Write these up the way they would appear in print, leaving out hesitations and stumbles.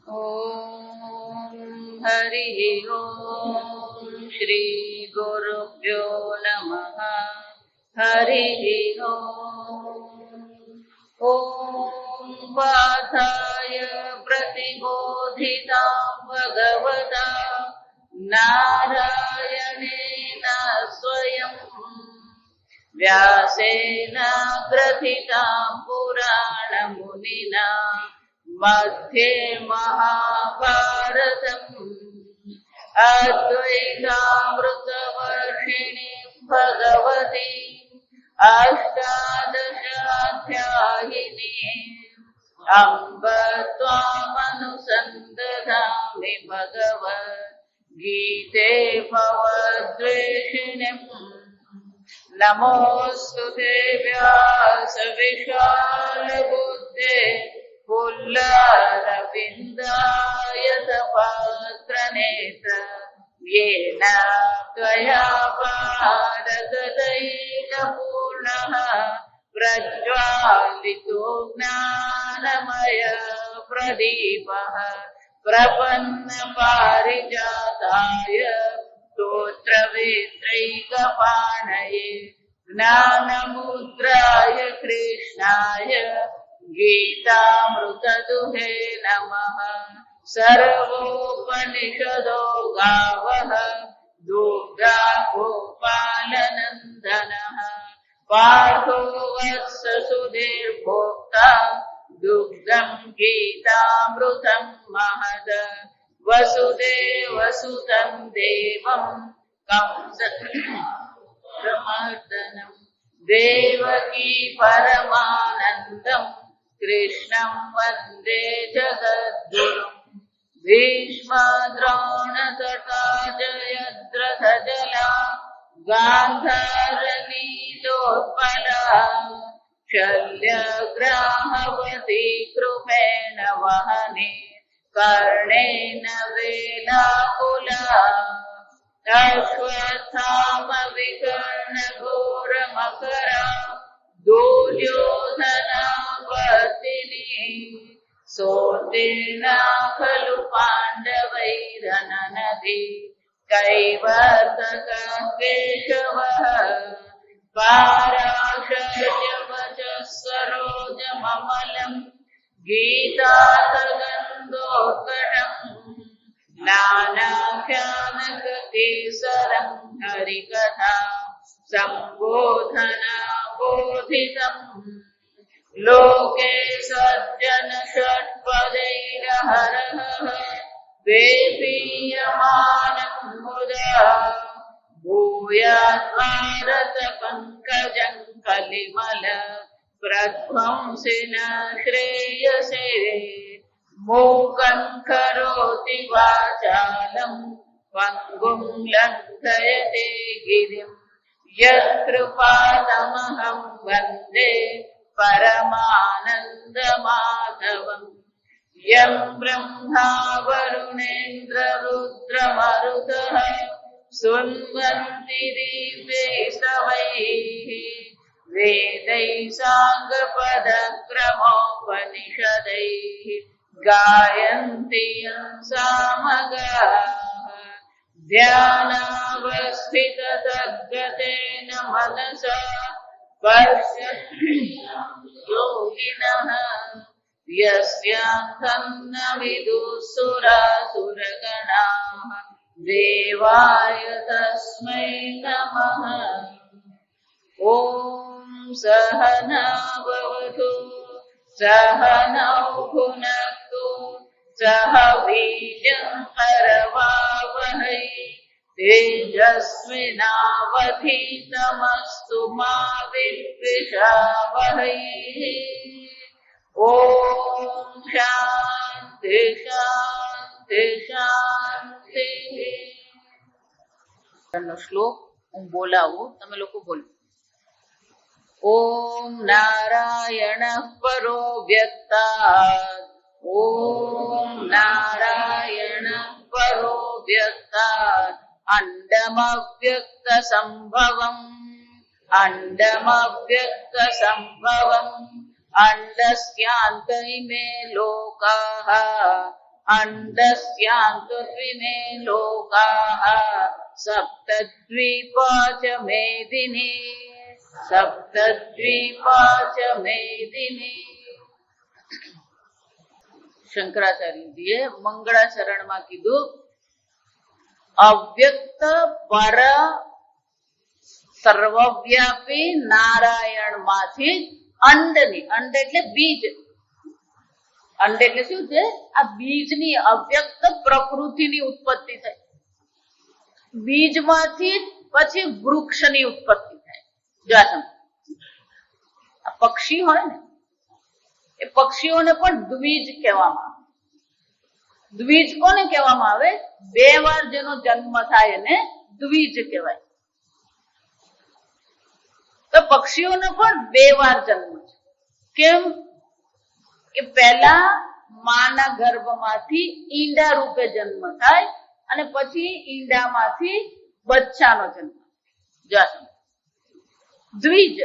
ॐ हरिः ॐ श्री गुरुभ्यो नमः। हरिः ॐ पार्थाय प्रतिबोधितां भगवता नारायणेन स्वयं व्यासेन ग्रथितां पुराणमुनिना मध्ये महाभारतम् अद्वैतामृतवर्षिणीं भगवती अष्टादशाध्यायिनीम् अम्ब त्वामनुसन्दधामि भगवद्गीते भवद्वेषिणीम् नमोऽस्तु ते व्यासविशालबुद्धे पुल्लारविन्दायतपात्रनेत्र येन त्वया पारगतैकपूर्णः प्रज्वालितो ज्ञानमय प्रदीपः प्रपन्नपारिजाताय स्तोत्रवेत्रैकपाणये ज्ञानमुद्राय कृष्णाय गीतामृतदुहे नमः। सर्वोपनिषदो गावः दुग्धा गोपालनन्दनः पार्थो वत्ससुधीर्भोक्ता दुग्धम् गीतामृतम् महद वसुदेवसुतम् देवम् कंसमर्दनम् देवकी परमानन्दम् कृष्णम् वन्दे जगद्गुरुम् भीष्मद्रोणतटा जयद्रथजला गान्धारनीलोत्पला शल्यग्राहवती कृपेण वहने कर्णेन वेलाकुला अश्वत्थामविकर्णघोरमकरा दुर्योधनावर्तिनी सोत्तीर्णा खलु पाण्डवैरननदि कैवर्तकः केशवः पाराशर्यवचः सरोजममलम् गीतातगन्धोत्कटम् नानाख्यानककेसरम् हरिकथा सम्बोधना बोधितम् लोके सज्जन षट्पदैरहरः वेपीयमानम् मुदा भूयात् भारत पङ्कजम् कलिमल प्रध्वंसिन श्रेयसे मूकम् करोति वाचालम् पङ्गुम् लङ्घयते गिरिम् यत्कृपातमहं वन्दे परमानन्दमाधवम् यं ब्रह्मा वरुणेन्द्ररुद्रमरुतः सुन्वन्ति दिव्यैस्तवैः वेदैः साङ्गपदक्रमोपनिषदैः गायन्ति यं सामगाः ध्यानावस्थिततद्गतेन मनसा योगिनः यस्यार्थं न विदुःसुरासुरगणाः देवाय तस्मै नमः। ॐ सहना भवतु सहनौ भुनक्तु सह वीर्यं करवावहै तेजस्विनावधीतमस्तु मा विद्विषावहै। ॐ शान्ति शान्ति शान्तिः। શ્લોક હું બોલાવું, તમે લોકો બોલો. ઓમ નારાયણઃ પરો વ્યક્તાत् ઓમ નારાયણઃ પરો વ્યક્તાत् અંડમવ્યક્ત સંભવम् અંડસ્યાન્તૈ મે લોકાઃ અંડસ્યાન્તુર્વિમે લોકાઃ સપ્તદ્વીપા ચ મેદિની સપ્તદ્વીપા ચ મેદિની. શંકરાચાર્યજીએ મંગળાચરણમાં કીધું અવ્યક્ત પર સર્વવ્યાપી નારાયણ માંથી અંડની, અંડ એટલે બીજ, અંડ એટલે શું છે? આ બીજની અવ્યક્ત પ્રકૃતિની ઉત્પત્તિ થઈ. બીજમાંથી પછી વૃક્ષની ઉત્પત્તિ થાય. જો આ પક્ષી હોય ને, એ પક્ષીઓને પણ દ્વિજ કહેવામાં આવે. દ્વિજ કોને કહેવામાં આવે? બે વાર જેનો જન્મ થાય એને દ્વિજ કહેવાય. તો પક્ષીઓને પણ બે વાર જન્મ છે. કેમ કે પહેલા માના ગર્ભમાંથી ઈંડા રૂપે જન્મ થાય અને પછી ઈંડામાંથી બચ્ચાનો જન્મ. દ્વિજ.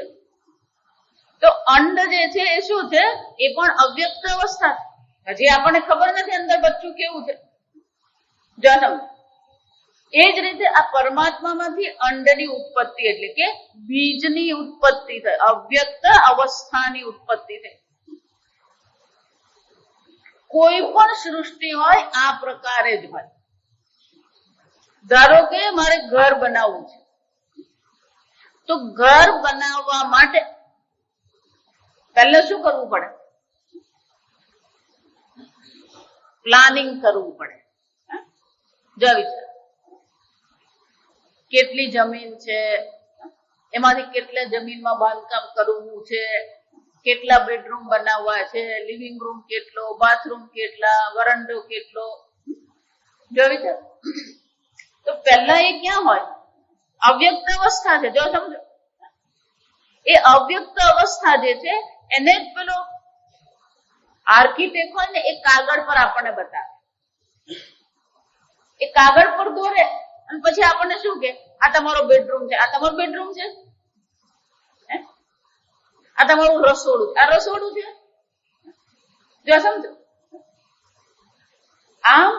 તો અંડ જે છે એ શું છે? એ પણ અવ્યક્ત અવસ્થા છે. હજી આપણને ખબર નથી અંદર બચ્ચું કેવું છે. જન્મ. એ જ રીતે આ પરમાત્મામાંથી અંડની ઉત્પત્તિ એટલે કે બીજની ઉત્પત્તિ થઈ, અવ્યક્ત અવસ્થાની ઉત્પત્તિ થઈ. કોઈ પણ સૃષ્ટિ હોય આ પ્રકારે જ હોય. ધારો કે મારે ઘર બનાવવું છે, તો ઘર બનાવવા માટે પહેલા શું કરવું પડે? પ્લાનિંગ કરવું પડે. જો વિચાર, કેટલી જમીન છે, એમાંથી કેટલા જમીનમાં બાંધકામ કરવું છે, કેટલા બેડરૂમ બનાવવા છે, લિવિંગ રૂમ કેટલો, બાથરૂમ કેટલા, વરંડો કેટલો. જો વિચાર, તો પહેલા એ ક્યાં હોય? અવ્યક્ત અવસ્થા છે. જો સમજો, એ અવ્યક્ત અવસ્થા જે છે એને પેલો આર્કિટેક્ટ હોય ને, એ કાગળ પર આપણને બતાવે. એ કાગળ પર દોરે અને પછી આપણને શું કે? આ તમારો બેડરૂમ છે, આ તમારો બેડરૂમ છે, આ તમારું રસોડું, આ રસોડું છે. જો સમજો, આમ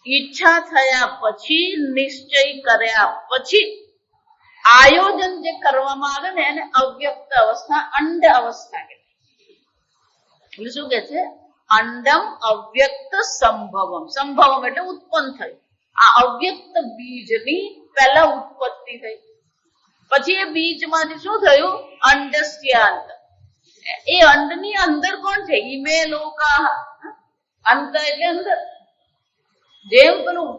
ઈચ્છા થયા પછી, નિશ્ચય કર્યા પછી આયોજન જે કરવામાં આવે ને એને અવ્યક્ત અવસ્થા, અંડ અવસ્થા કહેવાય. એટલે શું કે છે? અંડમ અવ્યક્ત સંભવમ. સંભવમ એટલે ઉત્પન્ન થયું. આ અવ્યક્ત બીજની પહેલા ઉત્પત્તિ થઈ. પછી એ બીજમાંથી શું થયું? અંડસ્યાંત. એ અંડની અંદર કોણ છે? ઈમે લોકાઃ. અંત એટલે અંદર. જેમ પેલું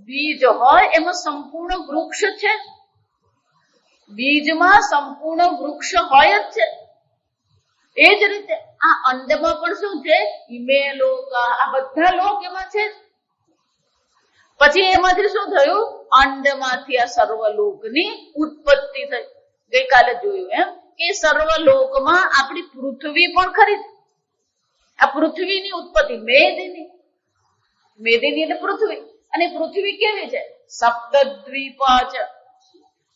બીજ હોય એમાં સંપૂર્ણ વૃક્ષ છે, બીજમાં સંપૂર્ણ વૃક્ષ હોય જ છે. એ જ રીતે આ અંડમાં પણ શું છે? ઈમે લોકાઃ. આ બધા લોક એમાં છે. પછી એમાંથી શું થયું? અંડમાંથી આ સર્વલોકની ઉત્પત્તિ થઈ. ગઈકાલે જોયું એમ કે સર્વલોકમાં આપણી પૃથ્વી પણ ખરી છે. આ પૃથ્વીની ઉત્પત્તિ મેદિની. મેદિની એટલે પૃથ્વી. અને પૃથ્વી કેવી છે? સપ્તદ્વીપા છે.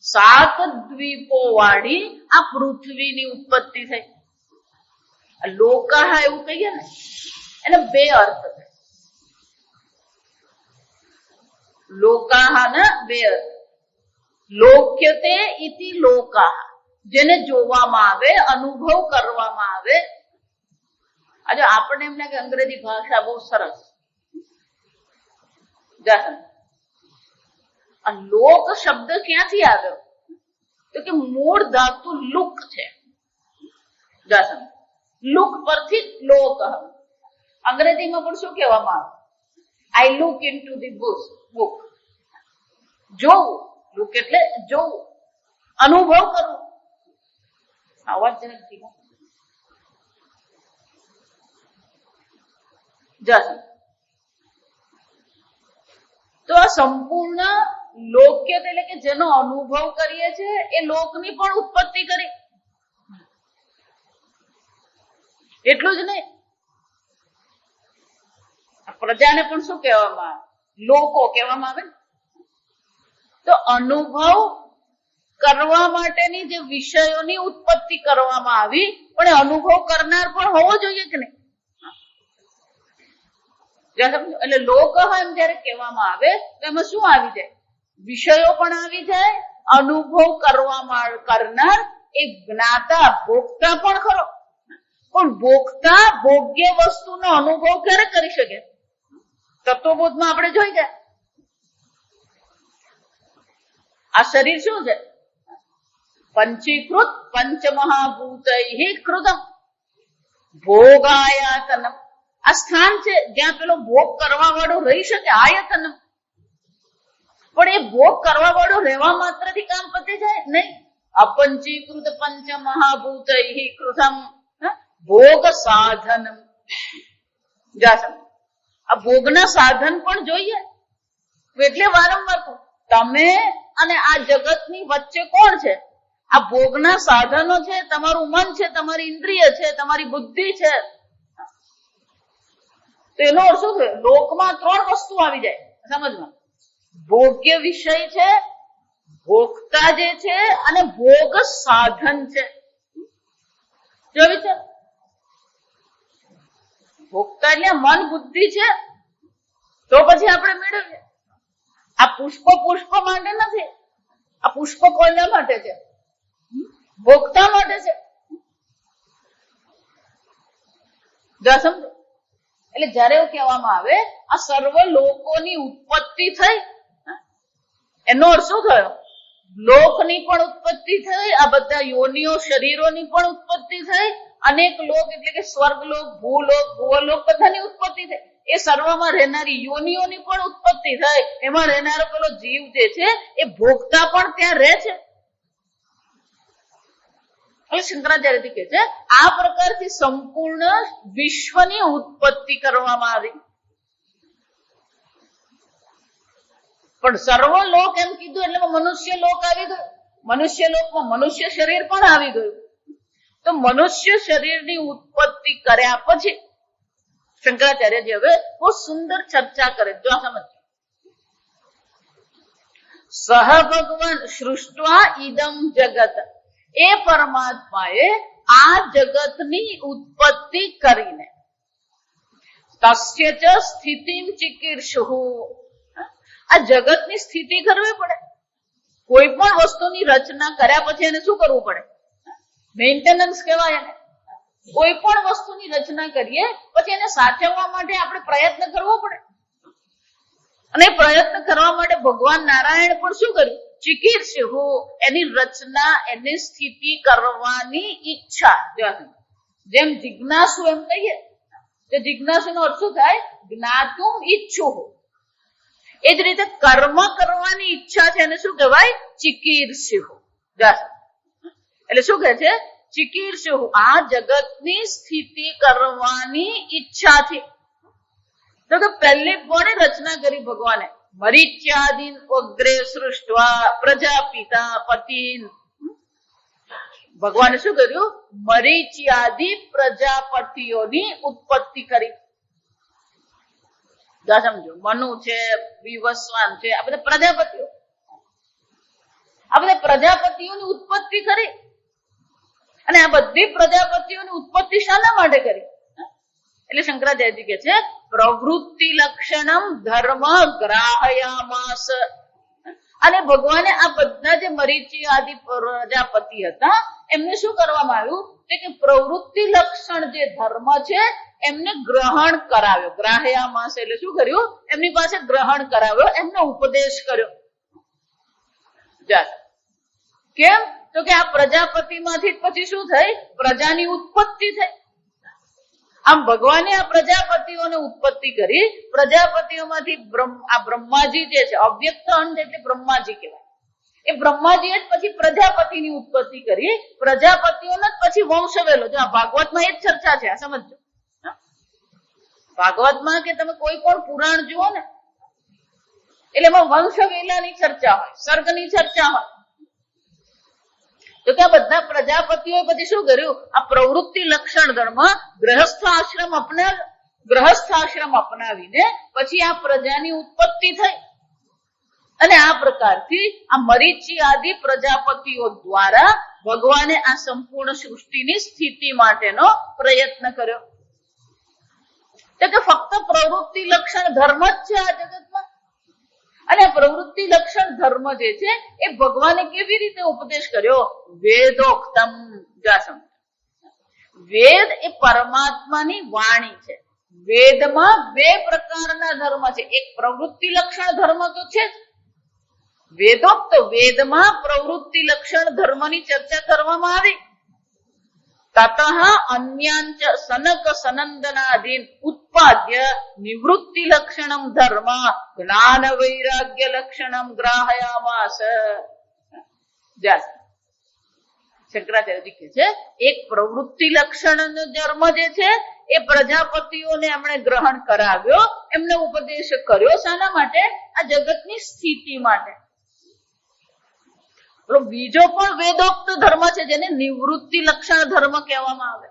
7 દ્વીપો વાળી આ પૃથ્વીની ઉત્પત્તિ થઈ. લોકાહ એવું કહીએ ને, એને બે અર્થ થાય. લોકાહ ના બે અર્થ. લોક્યતે ઇતિ લોકાહ, જેને જોવામાં આવે, અનુભવ કરવામાં આવે. આજે આપણને એમ લાગે અંગ્રેજી ભાષા બહુ સરસ. આ લોક શબ્દ ક્યાંથી આવ્યો? તો કે મૂળ ધાતુ લુક છે. લુક પરથી લોક. અંગ્રેજીમાં પણ શું કહેવામાં આવે? I look into the book. જોવું. લુક એટલે જોવું, અનુભવ કરવું. અવાજ જરાક ધીમો. તો આ સંપૂર્ણ લોક્ય એટલે કે જેનો અનુભવ કરીએ છીએ એ લોકની પણ ઉત્પત્તિ કરી. એટલું જ નહીં, પ્રજાને પણ શું કહેવામાં આવે? લોકો કહેવામાં આવે. તો અનુભવ કરવા માટેની જે વિષયોની ઉત્પત્તિ કરવામાં આવી, પણ અનુભવ કરનાર પણ હોવો જોઈએ કે નહીં? એટલે લોક એમ જયારે કહેવામાં આવે તો એમાં શું આવી જાય? વિષયો પણ આવી જાય, અનુભવ કરવામાં કરનાર એ જ્ઞાતા ભોગતા પણ ખરો. પણ ભોગતા ભોગ્ય વસ્તુનો અનુભવ ક્યારે કરી શકે? તત્વબોધમાં આપણે જોઈ જાય. આ શરીર શું છે? પંચીકૃત પંચમહાભૂતૈઃ કૃતમ ભોગાયતનમ. આ સ્થાન છે જ્યાં પેલો ભોગ કરવા વાળો રહી શકે. આયતનમ. પણ એ ભોગ કરવા વાળો રહેવા માત્રથી કામ પતી જાય નહીં. અપંચીકૃત પંચમહાભૂતૈઃ કૃતમ ભોગ સાધનમ. આ ભોગના સાધન પણ જોઈએ. એટલે વારંવાર તમે અને આ જગતની વચ્ચે કોણ છે? આ ભોગના સાધનો છે, તમારું મન છે, તમારી ઇન્દ્રિય છે, તમારી બુદ્ધિ છે. તો એનો અર્થ શું થયો? લોકમાં 3 વસ્તુ આવી જાય સમજમાં. ભોગ્ય વિષય છે, ભોગતા જે છે, અને ભોગ સાધન છે. જો વિચાર, ભોગતા એટલે મન બુદ્ધિ છે, તો પછી આપણે મેળવીએ. આ પુષ્પ માટે નથી. આ પુષ્પ કોના માટે છે? ભોગતા માટે છે. સમજો. એટલે જયારે એવું કહેવામાં આવે આ સર્વ લોકોની ઉત્પત્તિ થઈ, એનો અર્થ શું થયો? લોકની પણ ઉત્પત્તિ થઈ, આ બધા યોનિઓ શરીરોની પણ ઉત્પત્તિ થઈ, અનેક લોક એટલે કે સ્વર્ગલોક, ભૂલોક, ભુવલોક બધાની ઉત્પત્તિ થઈ. એ સર્વમાં રહેનારી યોનિઓની પણ ઉત્પત્તિ થઈ. એમાં રહેનારો પેલો જીવ જે છે એ ભોગતા પણ ત્યાં રહે છે. એટલે શંકરાચાર્યજી કહે છે આ પ્રકારથી સંપૂર્ણ વિશ્વની ઉત્પત્તિ કરવામાં આવી. પણ સર્વ લોક એમ કીધું એટલે મનુષ્ય લોક આવી ગયું. મનુષ્ય લોકમાં મનુષ્ય શરીર પણ આવી ગયું. તો મનુષ્ય શરીરની ઉત્પત્તિ કર્યા પછી શંકરાચાર્યજી હવે બહુ સુંદર ચર્ચા કરે. જો સમજ, સહ ભગવાન સૃષ્ટ્વા ઇદમ જગત, એ પરમાત્માએ આ જગતની ઉત્પત્તિ કરીને તસ્ય ચ સ્થિતિમ ચિકીર્ષુઃ, આ જગતની સ્થિતિ કરવી પડે. કોઈ પણ વસ્તુની રચના કર્યા પછી એને શું કરવું પડે? મેન્ટેનન્સ કહેવાય એને. કોઈ પણ વસ્તુની રચના કરીએ પછી એને સાચવવા માટે આપણે પ્રયત્ન કરવો પડે. અને પ્રયત્ન કરવા માટે ભગવાન નારાયણ પણ શું કર્યું? ચિકીર્ષુઃ, એની રચના, એની સ્થિતિ કરવાની ઈચ્છા. જેમ જિજ્ઞાસુ એમ કહીએ, તો જિજ્ઞાસુ નો અર્થ શું થાય? જ્ઞાતુમ ઈચ્છુઃ. એ જ રીતે કર્મ કરવાની ઈચ્છા છે એને શું કહેવાય? ચિકીર્ષુઃ. એટલે શું કહે છે? ચિકીર્ષુઃ, આ જગતની સ્થિતિ કરવાની ઈચ્છાથી. તો કે પહેલી કોણે રચના કરી? ભગવાને. મરીચ્યાદીન અગ્રે સૃષ્ટવા પ્રજાપિતા પતિન. ભગવાને શું કર્યું? મરીચ્યાદી પ્રજાપતિઓની ઉત્પત્તિ કરી. સમજો, મનુ છે, વિવસ્વાન છે, આ બધા પ્રજાપતિઓ. આ બધા પ્રજાપતિઓની ઉત્પત્તિ કરી. અને આ બધી પ્રજાપતિઓની ઉત્પત્તિ શાના માટે કરી? એટલે શંકરાચાર્યજી કહે છે પ્રવૃત્તિ લક્ષણમ ધર્મ ગ્રાહયામાસ. અને ભગવાને આ બધા જે મરીચી આદિ પ્રજાપતિ હતા એમને શું કરવામાં આવ્યું? કે પ્રવૃત્તિ લક્ષણ જે ધર્મ છે એમને ગ્રહણ કરાવ્યો. ગ્રાહયામાસ એટલે શું કર્યું? એમની પાસે ગ્રહણ કરાવ્યો, એમને ઉપદેશ કર્યો. કેમ? તો કે આ પ્રજાપતિમાંથી પછી શું થઈ? પ્રજાની ઉત્પત્તિ થઈ. આમ ભગવાને આ પ્રજાપતિઓને ઉત્પત્તિ કરી. પ્રજાપતિઓમાંથી આ બ્રહ્માજી જે છે, અવ્યક્ત અંડ એટલે બ્રહ્માજી કહેવાય. એ બ્રહ્માજીએ જ પછી પ્રજાપતિની ઉત્પત્તિ કરી. પ્રજાપતિઓને જ પછી વંશવેલો. જો આ ભાગવતમાં એ જ ચર્ચા છે, આ સમજો. ભાગવતમાં કે તમે કોઈ પણ પુરાણ જુઓ ને એટલે એમાં વંશવેલાની ચર્ચા હોય, સર્ગની ચર્ચા હોય. તો કે આ બધા પ્રજાપતિઓ પછી શું કર્યું? આ પ્રવૃત્તિ લક્ષણ ધર્મ ગ્રહસ્થ આશ્રમ અપનાવીને પછી આ પ્રજાની ઉત્પત્તિ થઈ. અને આ પ્રકારથી આ મરીચી આદિ પ્રજાપતિઓ દ્વારા ભગવાને આ સંપૂર્ણ સૃષ્ટિની સ્થિતિ માટેનો પ્રયત્ન કર્યો. તો કે ફક્ત પ્રવૃત્તિ લક્ષણ ધર્મ જ છે આ જગતમાં. અને પ્રવૃત્તિ લક્ષણ ધર્મ જે છે એ ભગવાને કેવી રીતે ઉપદેશ કર્યો? વેદોક્તમ. વેદ એ પરમાત્માની વાણી છે. વેદમાં બે પ્રકારના ધર્મ છે. એક પ્રવૃત્તિ લક્ષણ ધર્મ તો છે જ. વેદોક્ત વેદમાં પ્રવૃત્તિ લક્ષણ ધર્મની ચર્ચા કરવામાં આવી. તતઃ અન્યાંચ સનક સનંદનાદીન ઉત્પાદ્ય નિવૃત્તિ લક્ષણમ ધર્મ જ્ઞાન વૈરાગ્ય લક્ષણમ ગ્રાહયામાસ. શંકરાચાર્યજી કહે છે એક પ્રવૃત્તિ લક્ષણ ધર્મ જે છે એ પ્રજાપતિઓને એમણે ગ્રહણ કરાવ્યો, એમને ઉપદેશ કર્યો. શાના માટે? આ જગતની સ્થિતિ માટે. બીજો પણ વેદોક્ત ધર્મ છે જેને નિવૃત્તિ લક્ષણ ધર્મ કહેવામાં આવે.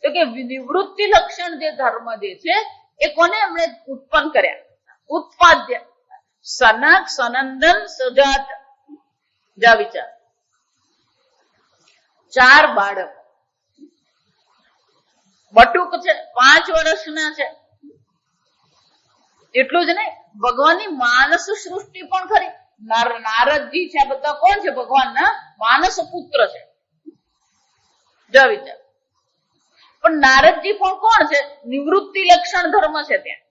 તો કે નિવૃત્તિ લક્ષણ જે ધર્મ જે છે એ કોને એમણે ઉત્પન્ન કર્યા? ઉત્પાદ્ય સનક સનંદન સુજાત. જા વિચાર. 4 બાળક, બટુક છે, 5 વર્ષના છે. એટલું જ નહીં, ભગવાનની માનસ સૃષ્ટિ પણ ખરી. નારદજી છે, આ બધા કોણ છે? ભગવાનના માનસ પુત્ર છે. જો વિચાર. પણ નારદજી પણ કોણ છે? નિવૃત્તિ લક્ષણ ધર્મ છે ત્યાં.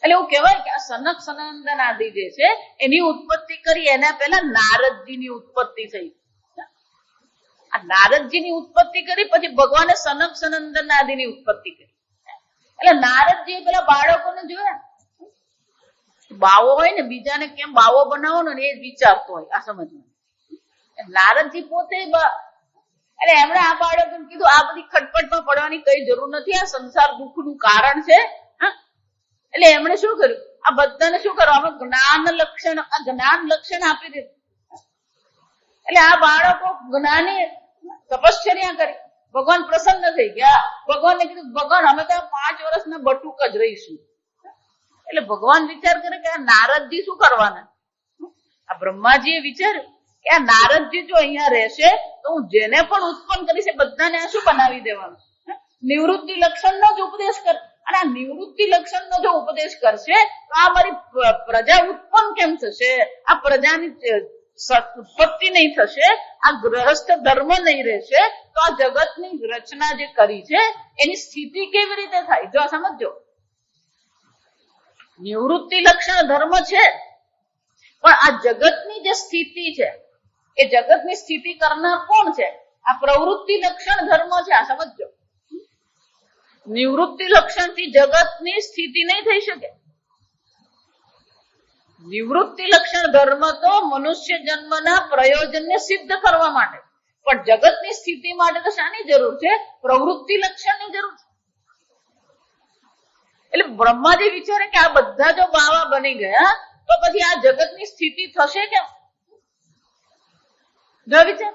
એટલે એવું કહેવાય કે આ સનક સનંદન આદિ જે છે એની ઉત્પત્તિ કરી, એના પહેલા નારદજીની ઉત્પત્તિ થઈ. આ નારદજીની ઉત્પત્તિ કરી, પછી ભગવાને સનક સનંદન આદિની ઉત્પત્તિ કરી. એટલે નારદજી પેલા બાળકોને જોયા. બાવો હોય ને, બીજાને કેમ બાવો બનાવવાનો ને એ વિચારતો હોય. આ સમજવાનું. નારદજી પોતે એટલે એમણે આ બાળકોને કીધું આ બધી ખટપટમાં પડવાની કઈ જરૂર નથી, આ સંસાર દુઃખનું કારણ છે. એટલે એમણે શું કર્યું? આ બધાને શું કરવાનું? જ્ઞાન લક્ષણ, આ જ્ઞાન લક્ષણ આપી દીધું. એટલે આ બાળકો જ્ઞાની તપશ્ચર્યા કરી. ભગવાન પ્રસન્ન થઈ ગયા. ભગવાનને કીધું, ભગવાન અમે તો 5 વર્ષના બટુક જ રહીશું. એટલે ભગવાન વિચાર કરે કે આ નારદજી શું કરવાના? આ બ્રહ્માજીએ વિચાર્યું કે આ નારદજી જો અહીંયા રહેશે તો હું જેને પણ ઉત્પન્ન કરીશ એ બધાને આ શું બનાવી દેવાનું? નિવૃત્તિ લક્ષણનો જ ઉપદેશ કર. અને આ નિવૃત્તિ લક્ષણનો જો ઉપદેશ કરશે તો આ મારી પ્રજા ઉત્પન્ન કેમ થશે? આ પ્રજાની ઉત્પત્તિ નહીં થશે, આ ગ્રહસ્થ ધર્મ નહીં રહેશે, તો આ જગતની રચના જે કરી છે એની સ્થિતિ કેવી રીતે થાય? જો સમજો. નિવૃત્તિ લક્ષણ ધર્મ છે, પણ આ જગતની જે સ્થિતિ છે એ જગતની સ્થિતિ કરનાર કોણ છે? આ પ્રવૃત્તિ લક્ષણ ધર્મ છે. આ સમજો. નિવૃત્તિ લક્ષણથી જગતની સ્થિતિ નહીં થઈ શકે. નિવૃત્તિ લક્ષણ ધર્મ તો મનુષ્ય જન્મના પ્રયોજનને સિદ્ધ કરવા માટે, પણ જગતની સ્થિતિ માટે તો શાની જરૂર છે? પ્રવૃત્તિ લક્ષણની જરૂર છે. એટલે બ્રહ્માજી વિચારે કે આ બધા જો બાવા બની ગયા તો પછી આ જગતની સ્થિતિ થશે કેમ? જો વિચાર.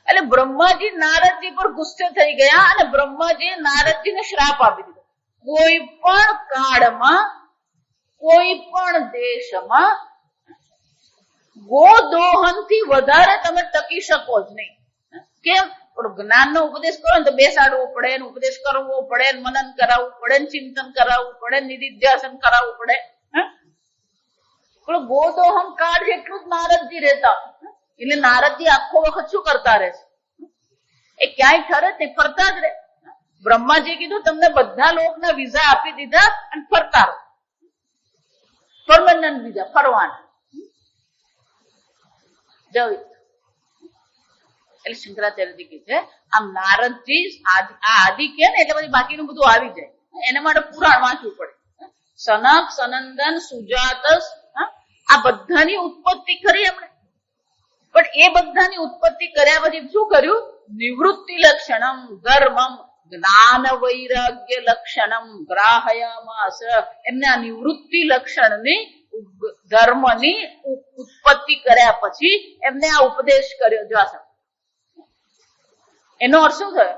એટલે બ્રહ્માજી નારદજી પર ગુસ્સે થઈ ગયા અને બ્રહ્માજીએ નારદજીને શ્રાપ આપી દીધો. કોઈ પણ કાળમાં, કોઈ પણ દેશમાં ગોદોહનથી વધારે તમે ટકી શકો જ નહીં. કેમ? જ્ઞાનનો ઉપદેશ કરો ને તો બેસાડવો પડે, ઉપદેશ કરવો પડે, મનન કરાવવું પડે, ચિંતન કરાવવું પડે, નિધિધ્યાસન કરાવવું પડે. ગોદોહન કાળ જેટલું જ નારદજી રહેતા. એટલે નારદજી આખો વખત શું કરતા રહે છે? એ ક્યાંય ઠરે તે ફરતા જ રહે. બ્રહ્માજી કીધું તમને બધા લોકના વિઝા આપી દીધા અને ફરતા રહો. પરમનન્ટ વિઝા, ફરવાના. એટલે શંકરાચાર્યજી કહે છે આમ નારદજી આ આદિ કે ને એટલે પછી બાકીનું બધું આવી જાય. એના માટે પુરાણ વાંચવું પડે. સનક સનંદન સુજાત આ બધાની ઉત્પત્તિ કરી એમણે. પણ એ બધાની ઉત્પત્તિ કર્યા પછી શું કર્યું? નિવૃત્તિ લક્ષણમ ધર્મમ જ્ઞાન વૈરાગ્ય લક્ષણમ ગ્રાહયામાસ. એમને આ નિવૃત્તિ લક્ષણની ધર્મની ઉત્પત્તિ કર્યા પછી એમને આ ઉપદેશ કર્યો. જો એનો અર્થ શું થયો?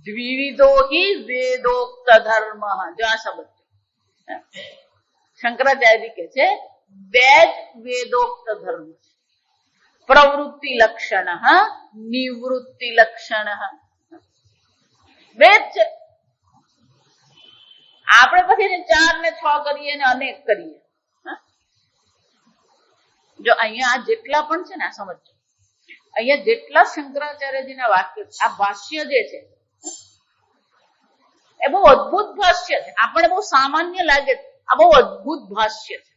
દ્વિવિધો હિ વેદોક્ત ધર્મ. જો આ શબ્દ શંકરાચાર્ય કહે છે 2 જ વેદોક્ત ધર્મ છે. પ્રવૃત્તિ લક્ષણ, નિવૃત્તિ લક્ષણ, 2 જ છે. પછી 4 ને 6 કરીએ ને અનેક કરીએ. જો અહીંયા જેટલા પણ છે ને, આ સમજો, અહીંયા જેટલા શંકરાચાર્યજીના વાક્યો છે, આ ભાષ્ય જે છે એ બહુ અદભુત ભાષ્ય છે. આપણે બહુ સામાન્ય લાગે, આ બહુ અદભુત ભાષ્ય છે.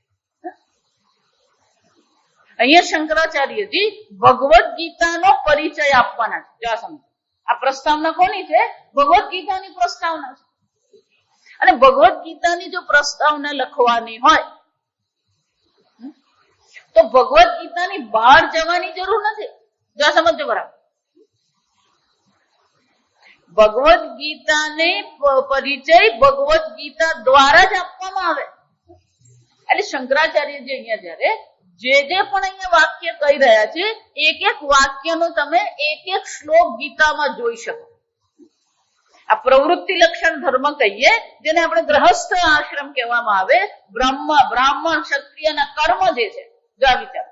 અહીંયા શંકરાચાર્યજી ભગવદ ગીતાનો પરિચય આપવાના છે. જો આ સમજો, આ પ્રસ્તાવના કોની છે? ભગવદ ગીતાની પ્રસ્તાવના છે. અને ભગવદ ગીતાની જો પ્રસ્તાવના લખવાની હોય તો ભગવદ ગીતાની બહાર જવાની જરૂર નથી. જો આ સમજો બરાબર. ભગવદ ગીતાને પરિચય ભગવદ ગીતા દ્વારા જ આપવામાં આવે. એટલે શંકરાચાર્યજી અહીંયા જયારે જે પણ અહીંયા વાક્ય કહી રહ્યા છે, એક એક વાક્યનો તમે એક એક શ્લોક ગીતામાં જોઈ શકો. આ પ્રવૃત્તિ લક્ષણ ધર્મ કહીએ, જેને આપણે ગ્રહસ્થ આશ્રમ કહેવામાં આવે. બ્રાહ્મણ ક્ષત્રિયના કર્મ જે છે, જો આ વિચાર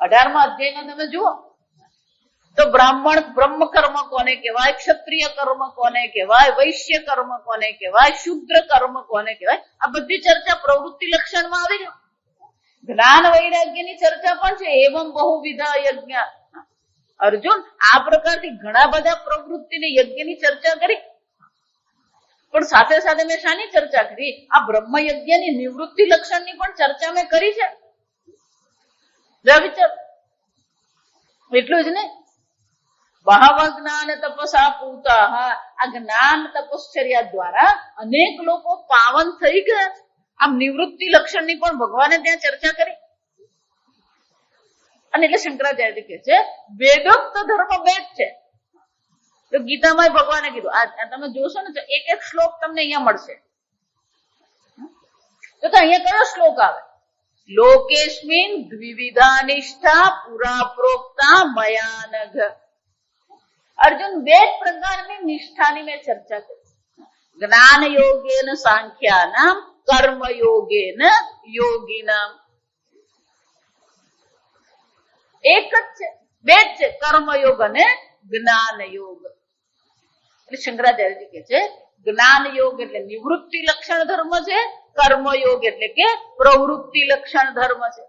18મા અધ્યાયમાં તમે જુઓ તો બ્રાહ્મણ બ્રહ્મ કર્મ કોને કહેવાય, ક્ષત્રિય કર્મ કોને કહેવાય, વૈશ્ય કર્મ કોને કહેવાય, શુદ્ર કર્મ કોને કહેવાય, આ બધી ચર્ચા પ્રવૃત્તિ લક્ષણમાં આવી ગઈ. જ્ઞાન વૈરાગ્યની ચર્ચા પણ છે. એવમ બહુવિધા યજ્ઞ. અર્જુન, આ પ્રકારની ઘણા બધા પ્રવૃત્તિની યજ્ઞની ચર્ચા કરી, પણ સાથે સાથે મેં શાની ચર્ચા કરી? આ બ્રહ્મ યજ્ઞની નિવૃત્તિ લક્ષણની પણ ચર્ચા મેં કરી છે. વિચાર, એટલું જ નહીં, બહવ જ્ઞાન તપસા પૂતા. આ જ્ઞાન તપશ્ચર્યા દ્વારા અનેક લોકો પાવન થઈ ગયા. આમ નિવૃત્તિ લક્ષણની પણ ભગવાને ત્યાં ચર્ચા કરી. અને એટલે શંકરાચાર્ય કહે છે વેદોક્ત ધર્મ બે જ છે. તો ગીતામાં ભગવાને કીધું, આ તમે જોશો ને તો એક એક શ્લોક તમને અહીંયા મળશે. તો અહીંયા કયો શ્લોક આવે? લોકેસ્મિન દ્વિવિધા નિષ્ઠા પુરા પ્રોક્તા મયાનઘ. અર્જુન, 2 પ્રકારની નિષ્ઠાની મેં ચર્ચા કરી. જ્ઞાન યોગેન સાંખ્યાનામ, કર્મ યોગેન યોગીનામ. એક જ છે, 2 જ છે, કર્મયોગ અને જ્ઞાન યોગ. એટલે શંકરાચાર્યજી કહે છે જ્ઞાન યોગ એટલે નિવૃત્તિ લક્ષણ ધર્મ છે, કર્મયોગ એટલે કે પ્રવૃત્તિ લક્ષણ ધર્મ છે.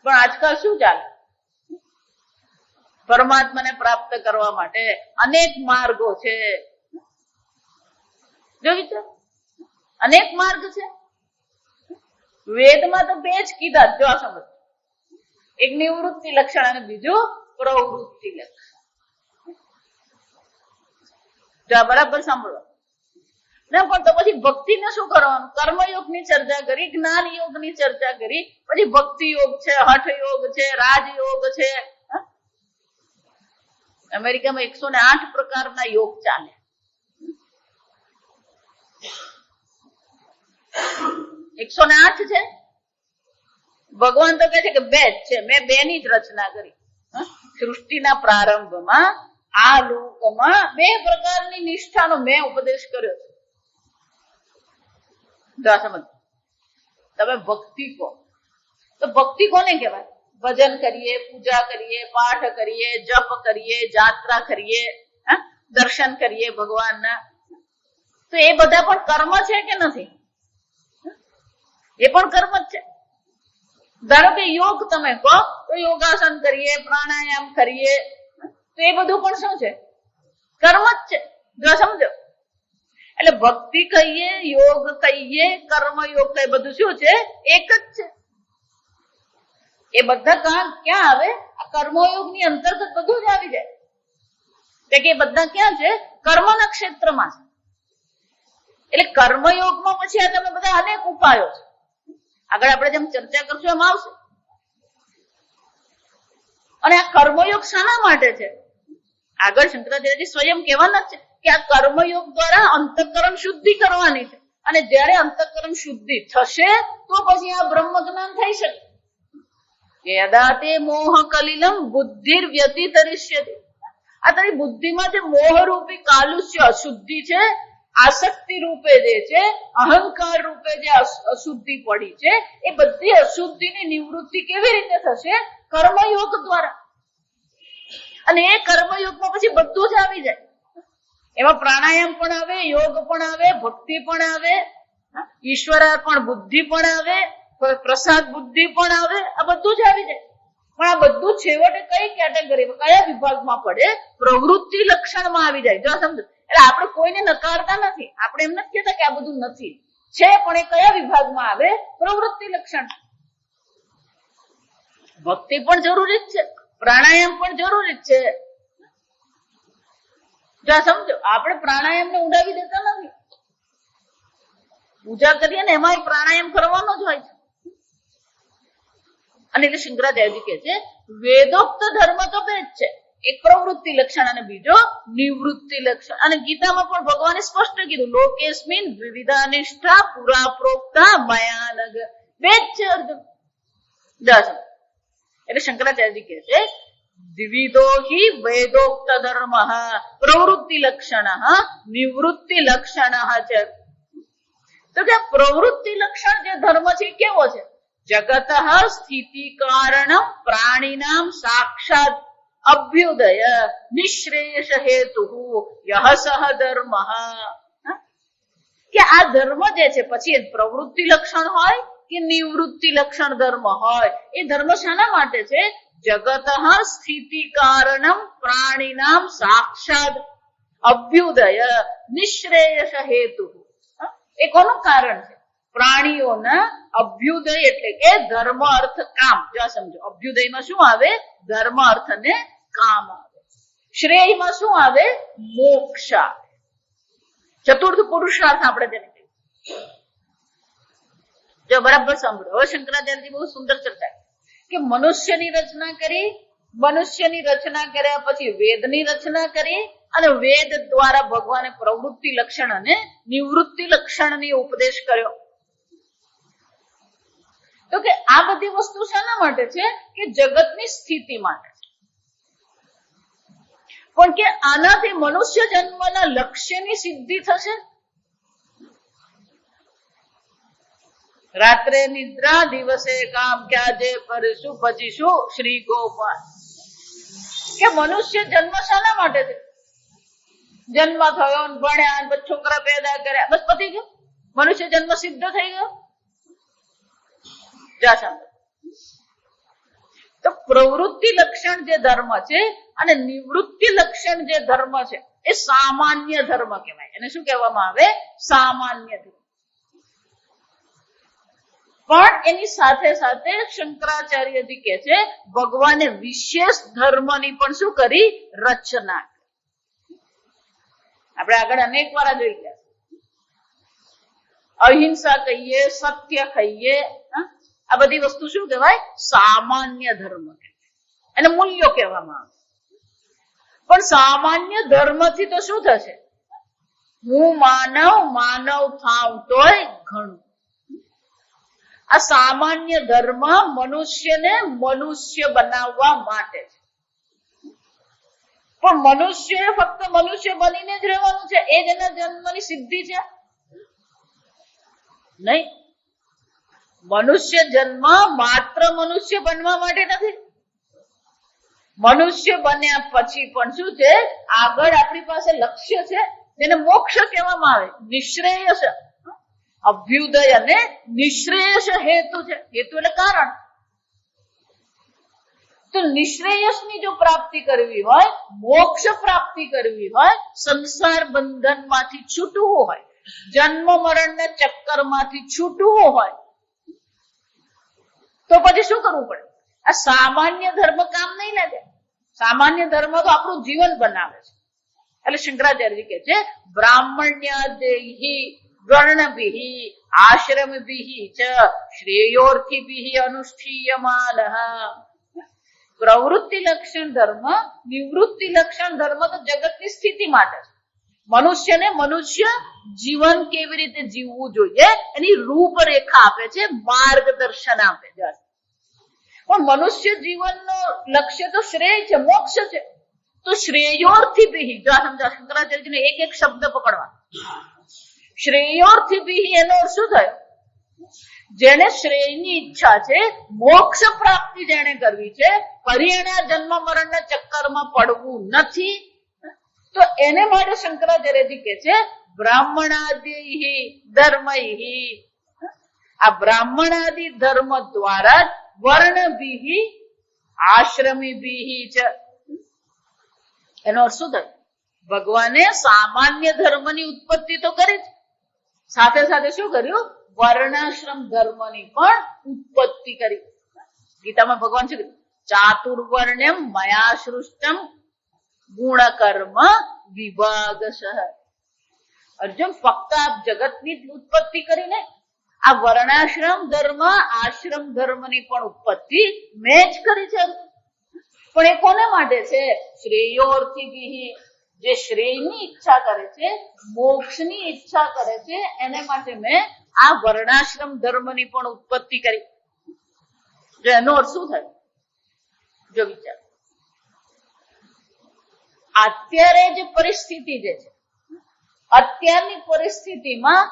પણ આજકાલ શું ચાલે? પરમાત્માને પ્રાપ્ત કરવા માટે અનેક માર્ગો છે. જો વિચાર, અનેક માર્ગ છે. વેદમાં તો 2 જ કીધા. જો આ સમજ, એક નિવૃત્તિ લક્ષણ અને બીજું પ્રવૃત્તિ લક્ષણ. જો બરાબર સાંભળો ને. પણ તો પછી ભક્તિને શું કરવાનું? કર્મયોગની ચર્ચા કરી, જ્ઞાન યોગની ચર્ચા કરી, પછી ભક્તિ યોગ છે, હઠ યોગ છે, રાજયોગ છે. અમેરિકામાં 108 પ્રકારના યોગ ચાલે. 108 છે. ભગવાન તો કહે છે કે 2 જ છે. મેં 2ની જ રચના કરી. સૃષ્ટિના પ્રારંભમાં આ લોકમાં 2 પ્રકારની નિષ્ઠાનો મેં ઉપદેશ કર્યો છે. જો સમજ, તમે ભક્તિ કહો તો ભક્તિ કોને કહેવાય? ભજન કરીએ, પૂજા કરીએ, પાઠ કરીએ, જપ કરીએ, જાત્રા કરીએ, દર્શન કરીએ ભગવાનના. તો એ બધા પણ કર્મ છે કે નથી? એ પણ કર્મ જ છે. ધારો કે યોગ તમે કહો તો યોગાસન કરીએ, પ્રાણાયામ કરીએ, તો એ બધું પણ શું છે? કર્મ જ છે. જો સમજો, એટલે ભક્તિ કહીએ, યોગ કહીએ, કર્મ યોગ કહીએ, બધું શું છે? એક જ છે. એ બધા ક્યાં આવે? આ કર્મયોગની અંતર્ગત બધું જ આવી જાય. કે બધા ક્યાં છે? કર્મના ક્ષેત્રમાં છે. એટલે કર્મયોગમાં પછી આ તમે બધા અનેક ઉપાયો છે. આગળ આપણે જેમ ચર્ચા કરશું એમ આવશે. અને આ કર્મયોગ શાના માટે છે? આગળ શંકરાચાર્યજી સ્વયં કહેવાના જ છે કે આ કર્મયોગ દ્વારા અંતઃકરણ શુદ્ધિ કરવાની છે. અને જ્યારે અંતઃકરણ શુદ્ધિ થશે તો પછી આ બ્રહ્મ જ્ઞાન થઈ શકે. યદા તે મોહ કલિલમ બુદ્ધિર વ્યતિતરિષ્યતિ. આ તારી બુદ્ધિમાં જે મોહ રૂપી કાલુષ્ય અશુદ્ધિ છે, આસક્તિ રૂપે જે છે, અહંકાર રૂપે જે અશુદ્ધિ પડી છે, એ બધી અશુદ્ધિની નિવૃત્તિ કેવી રીતે થશે? કર્મયોગ દ્વારા. અને એ કર્મયોગમાં પછી બધું જ આવી જાય. એમાં પ્રાણાયામ પણ આવે, યોગ પણ આવે, ભક્તિ પણ આવે, ઈશ્વરાર્પણ બુદ્ધિ પણ આવે, પ્રસાદ બુદ્ધિ પણ આવે, આ બધું જ આવી જાય. પણ આ બધું છેવટે કઈ કેટેગરીમાં, કયા વિભાગમાં પડે? પ્રવૃત્તિ લક્ષણમાં આવી જાય. જો સમજો, એટલે આપણે કોઈને નકારતા નથી, આપણે એમ નથી કહેતા કે આ બધું નથી, છે, પણ એ કયા વિભાગમાં આવે? પ્રવૃત્તિ લક્ષણ. ભક્તિ પણ જરૂરી જ છે, પ્રાણાયામ પણ જરૂરી જ છે. જો સમજો, આપણે પ્રાણાયામ ને ઉડાવી દેતા નથી. પૂજા કરીએ ને એમાં પ્રાણાયામ કરવાનો જ હોય છે. અને એટલે શંકરાચાર્યજી કહે છે વેદોક્ત ધર્મ તો બે જ છે, એક પ્રવૃત્તિ લક્ષણ અને બીજો નિવૃત્તિ લક્ષણ. અને ગીતામાં પણ ભગવાને સ્પષ્ટ કીધું લોકેસ્મિન વિવિધા નિષ્ઠા પુરા પ્રોક્તા મયાનગ, બે જ છે અર્જુન. એટલે શંકરાચાર્યજી કહે છે દ્વિવિધો હિ વેદોક્ત ધર્મ પ્રવૃત્તિ લક્ષણ નિવૃત્તિ લક્ષણ છે. તો કે પ્રવૃત્તિ લક્ષણ જે ધર્મ છે કેવો છે? જગત સ્થિતિ કારણમ પ્રાણીનામ સાક્ષાત અભ્યુદય નિશ્રેયસ હેતુ યહ સહ ધર્મ. કે આ ધર્મ જે છે, પછી એ પ્રવૃત્તિ લક્ષણ હોય કે નિવૃત્તિ લક્ષણ ધર્મ હોય, એ ધર્મ શાના માટે છે? જગત સ્થિતિ કારણમ પ્રાણીનામ સાક્ષાત અભ્યુદય નિશ્રેયસ હેતુ. એ કોનું કારણ છે? પ્રાણીઓના અભ્યુદય એટલે કે ધર્મ અર્થ કામ. જો સમજો, અભ્યુદયમાં શું આવે? ધર્મ અર્થ ને કામ આવે. શ્રેયમાં શું આવે? મોક્ષ આવે. ચતુર્થ પુરુષાર્થ આપણે જેને કહીએ. જો બરાબર સાંભળો, હવે શંકરાચાર્યજી બહુ સુંદર ચર્ચા કે મનુષ્યની રચના કરી, મનુષ્યની રચના કર્યા પછી વેદની રચના કરી, અને વેદ દ્વારા ભગવાને પ્રવૃત્તિ લક્ષણ અને નિવૃત્તિ લક્ષણની ઉપદેશ કર્યો. તો કે આ બધી વસ્તુ શાના માટે છે? કે જગતની સ્થિતિ માટે છે. પણ કે આનાથી મનુષ્ય જન્મના લક્ષ્યની સિદ્ધિ થશે? રાત્રે નિદ્રા, દિવસે કામ, ક્યારે કરીશું પછી શું? શ્રી ગોપાલ. કે મનુષ્ય જન્મ શાના માટે છે? જન્મ થયો, ભણ્યા, છોકરા પેદા કર્યા, બસ પતી ગયું, મનુષ્ય જન્મ સિદ્ધ થઈ ગયો. તો પ્રવૃત્તિ લક્ષણ જે ધર્મ છે અને નિવૃત્તિ લક્ષણ જે ધર્મ છે એ સામાન્ય ધર્મ કહેવાય. એને શું કહેવામાં આવે? સામાન્ય ધર્મ. પણ એની સાથે સાથે શંકરાચાર્યજી કહે છે ભગવાને વિશેષ ધર્મની પણ શું કરી? રચના. આપણે આગળ અનેક વાર જોઈ ગયા. અહિંસા કહીએ, સત્ય કહીએ, આ બધી વસ્તુ શું કહેવાય? સામાન્ય ધર્મ કહેવાય. એને મૂલ્યો કહેવામાં આવે. પણ સામાન્ય ધર્મથી તો શું થશે? હું માનવ થાવ તોય ઘણું. આ સામાન્ય ધર્મ મનુષ્યને મનુષ્ય બનાવવા માટે છે. પણ મનુષ્ય ફક્ત મનુષ્ય બનીને જ રહેવાનું છે, એ જ એના જન્મની સિદ્ધિ છે? નહીં. મનુષ્ય જન્મ માત્ર મનુષ્ય બનવા માટે નથી. મનુષ્ય બન્યા પછી પણ શું છે? આગળ આપણી પાસે લક્ષ્ય છે, જેને મોક્ષ કહેવામાં આવે. નિશ્રેયસ અભ્યુદય અને નિશ્રેયસ હેતુ છે. હેતુ એટલે કારણ. તો નિશ્રેયસની જો પ્રાપ્તિ કરવી હોય, મોક્ષ પ્રાપ્તિ કરવી હોય, સંસાર બંધનમાંથી છૂટવું હોય, જન્મ મરણના ચક્કરમાંથી છૂટવું હોય, તો પછી શું કરવું પડે? આ સામાન્ય ધર્મ કામ નહીં લાગે. સામાન્ય ધર્મ તો આપણું જીવન બનાવે છે. એટલે શંકરાચાર્ય કહે છે બ્રાહ્મણ્ય દેહી વર્ણભિઃ આશ્રમભિઃ ચ શ્રેયોર્થિભિઃ અનુષ્ઠીયમાન. પ્રવૃત્તિ લક્ષણ ધર્મ, નિવૃત્તિ લક્ષણ ધર્મ તો જગતની સ્થિતિ માટે છે. મનુષ્યને મનુષ્ય જીવન કેવી રીતે જીવવું જોઈએ એની રૂપરેખા આપે છે, માર્ગદર્શન આપે છે. પણ મનુષ્ય જીવનનો લક્ષ્ય તો શ્રેય છે, મોક્ષ છે. તો શ્રેયોર્થિભિઃ, જો સમજા શંકરાચાર્યજીને એક એક શબ્દ પકડવા. શ્રેયોર્થિભિઃ એનો શું થયો? જેને શ્રેયની ઈચ્છા છે, મોક્ષ પ્રાપ્તિ જેને કરવી છે, ફરી એને જન્મ મરણના ચક્કરમાં પડવું નથી, તો એને માટે શંકરાચાર્યજી કે છે બ્રાહ્મણાદિ ધર્મૈ, આ બ્રાહ્મણાદિ ધર્મ દ્વારા વર્ણભિ આશ્રમીભિ છે. એનો અર્થ શું થાય? ભગવાને સામાન્ય ધર્મની ઉત્પત્તિ તો કરી જ, સાથે સાથે શું કર્યું? વર્ણાશ્રમ ધર્મની પણ ઉત્પત્તિ કરી. ગીતામાં ભગવાન શું કહ્યું? ચાતુર્વર્ણ્યમ મયા સૃષ્ટમ ગુણકર્મ વિભાગશઃ. અર્જુન, ફક્ત આપ જગતની જ ઉત્પત્તિ કરીને આ વર્ણાશ્રમ ધર્મ આશ્રમ ધર્મની પણ ઉત્પત્તિ મેં જ કરી છે. પણ એ કોને માટે છે? શ્રેયોર્થી, જે શ્રેયની ઈચ્છા કરે છે, મોક્ષની ઈચ્છા કરે છે, એને માટે મેં આ વર્ણાશ્રમ ધર્મની પણ ઉત્પત્તિ કરી. જો એનો અર્થ શું થાય? જો વિચાર, અત્યારે જે પરિસ્થિતિ જે છે, અત્યારની પરિસ્થિતિમાં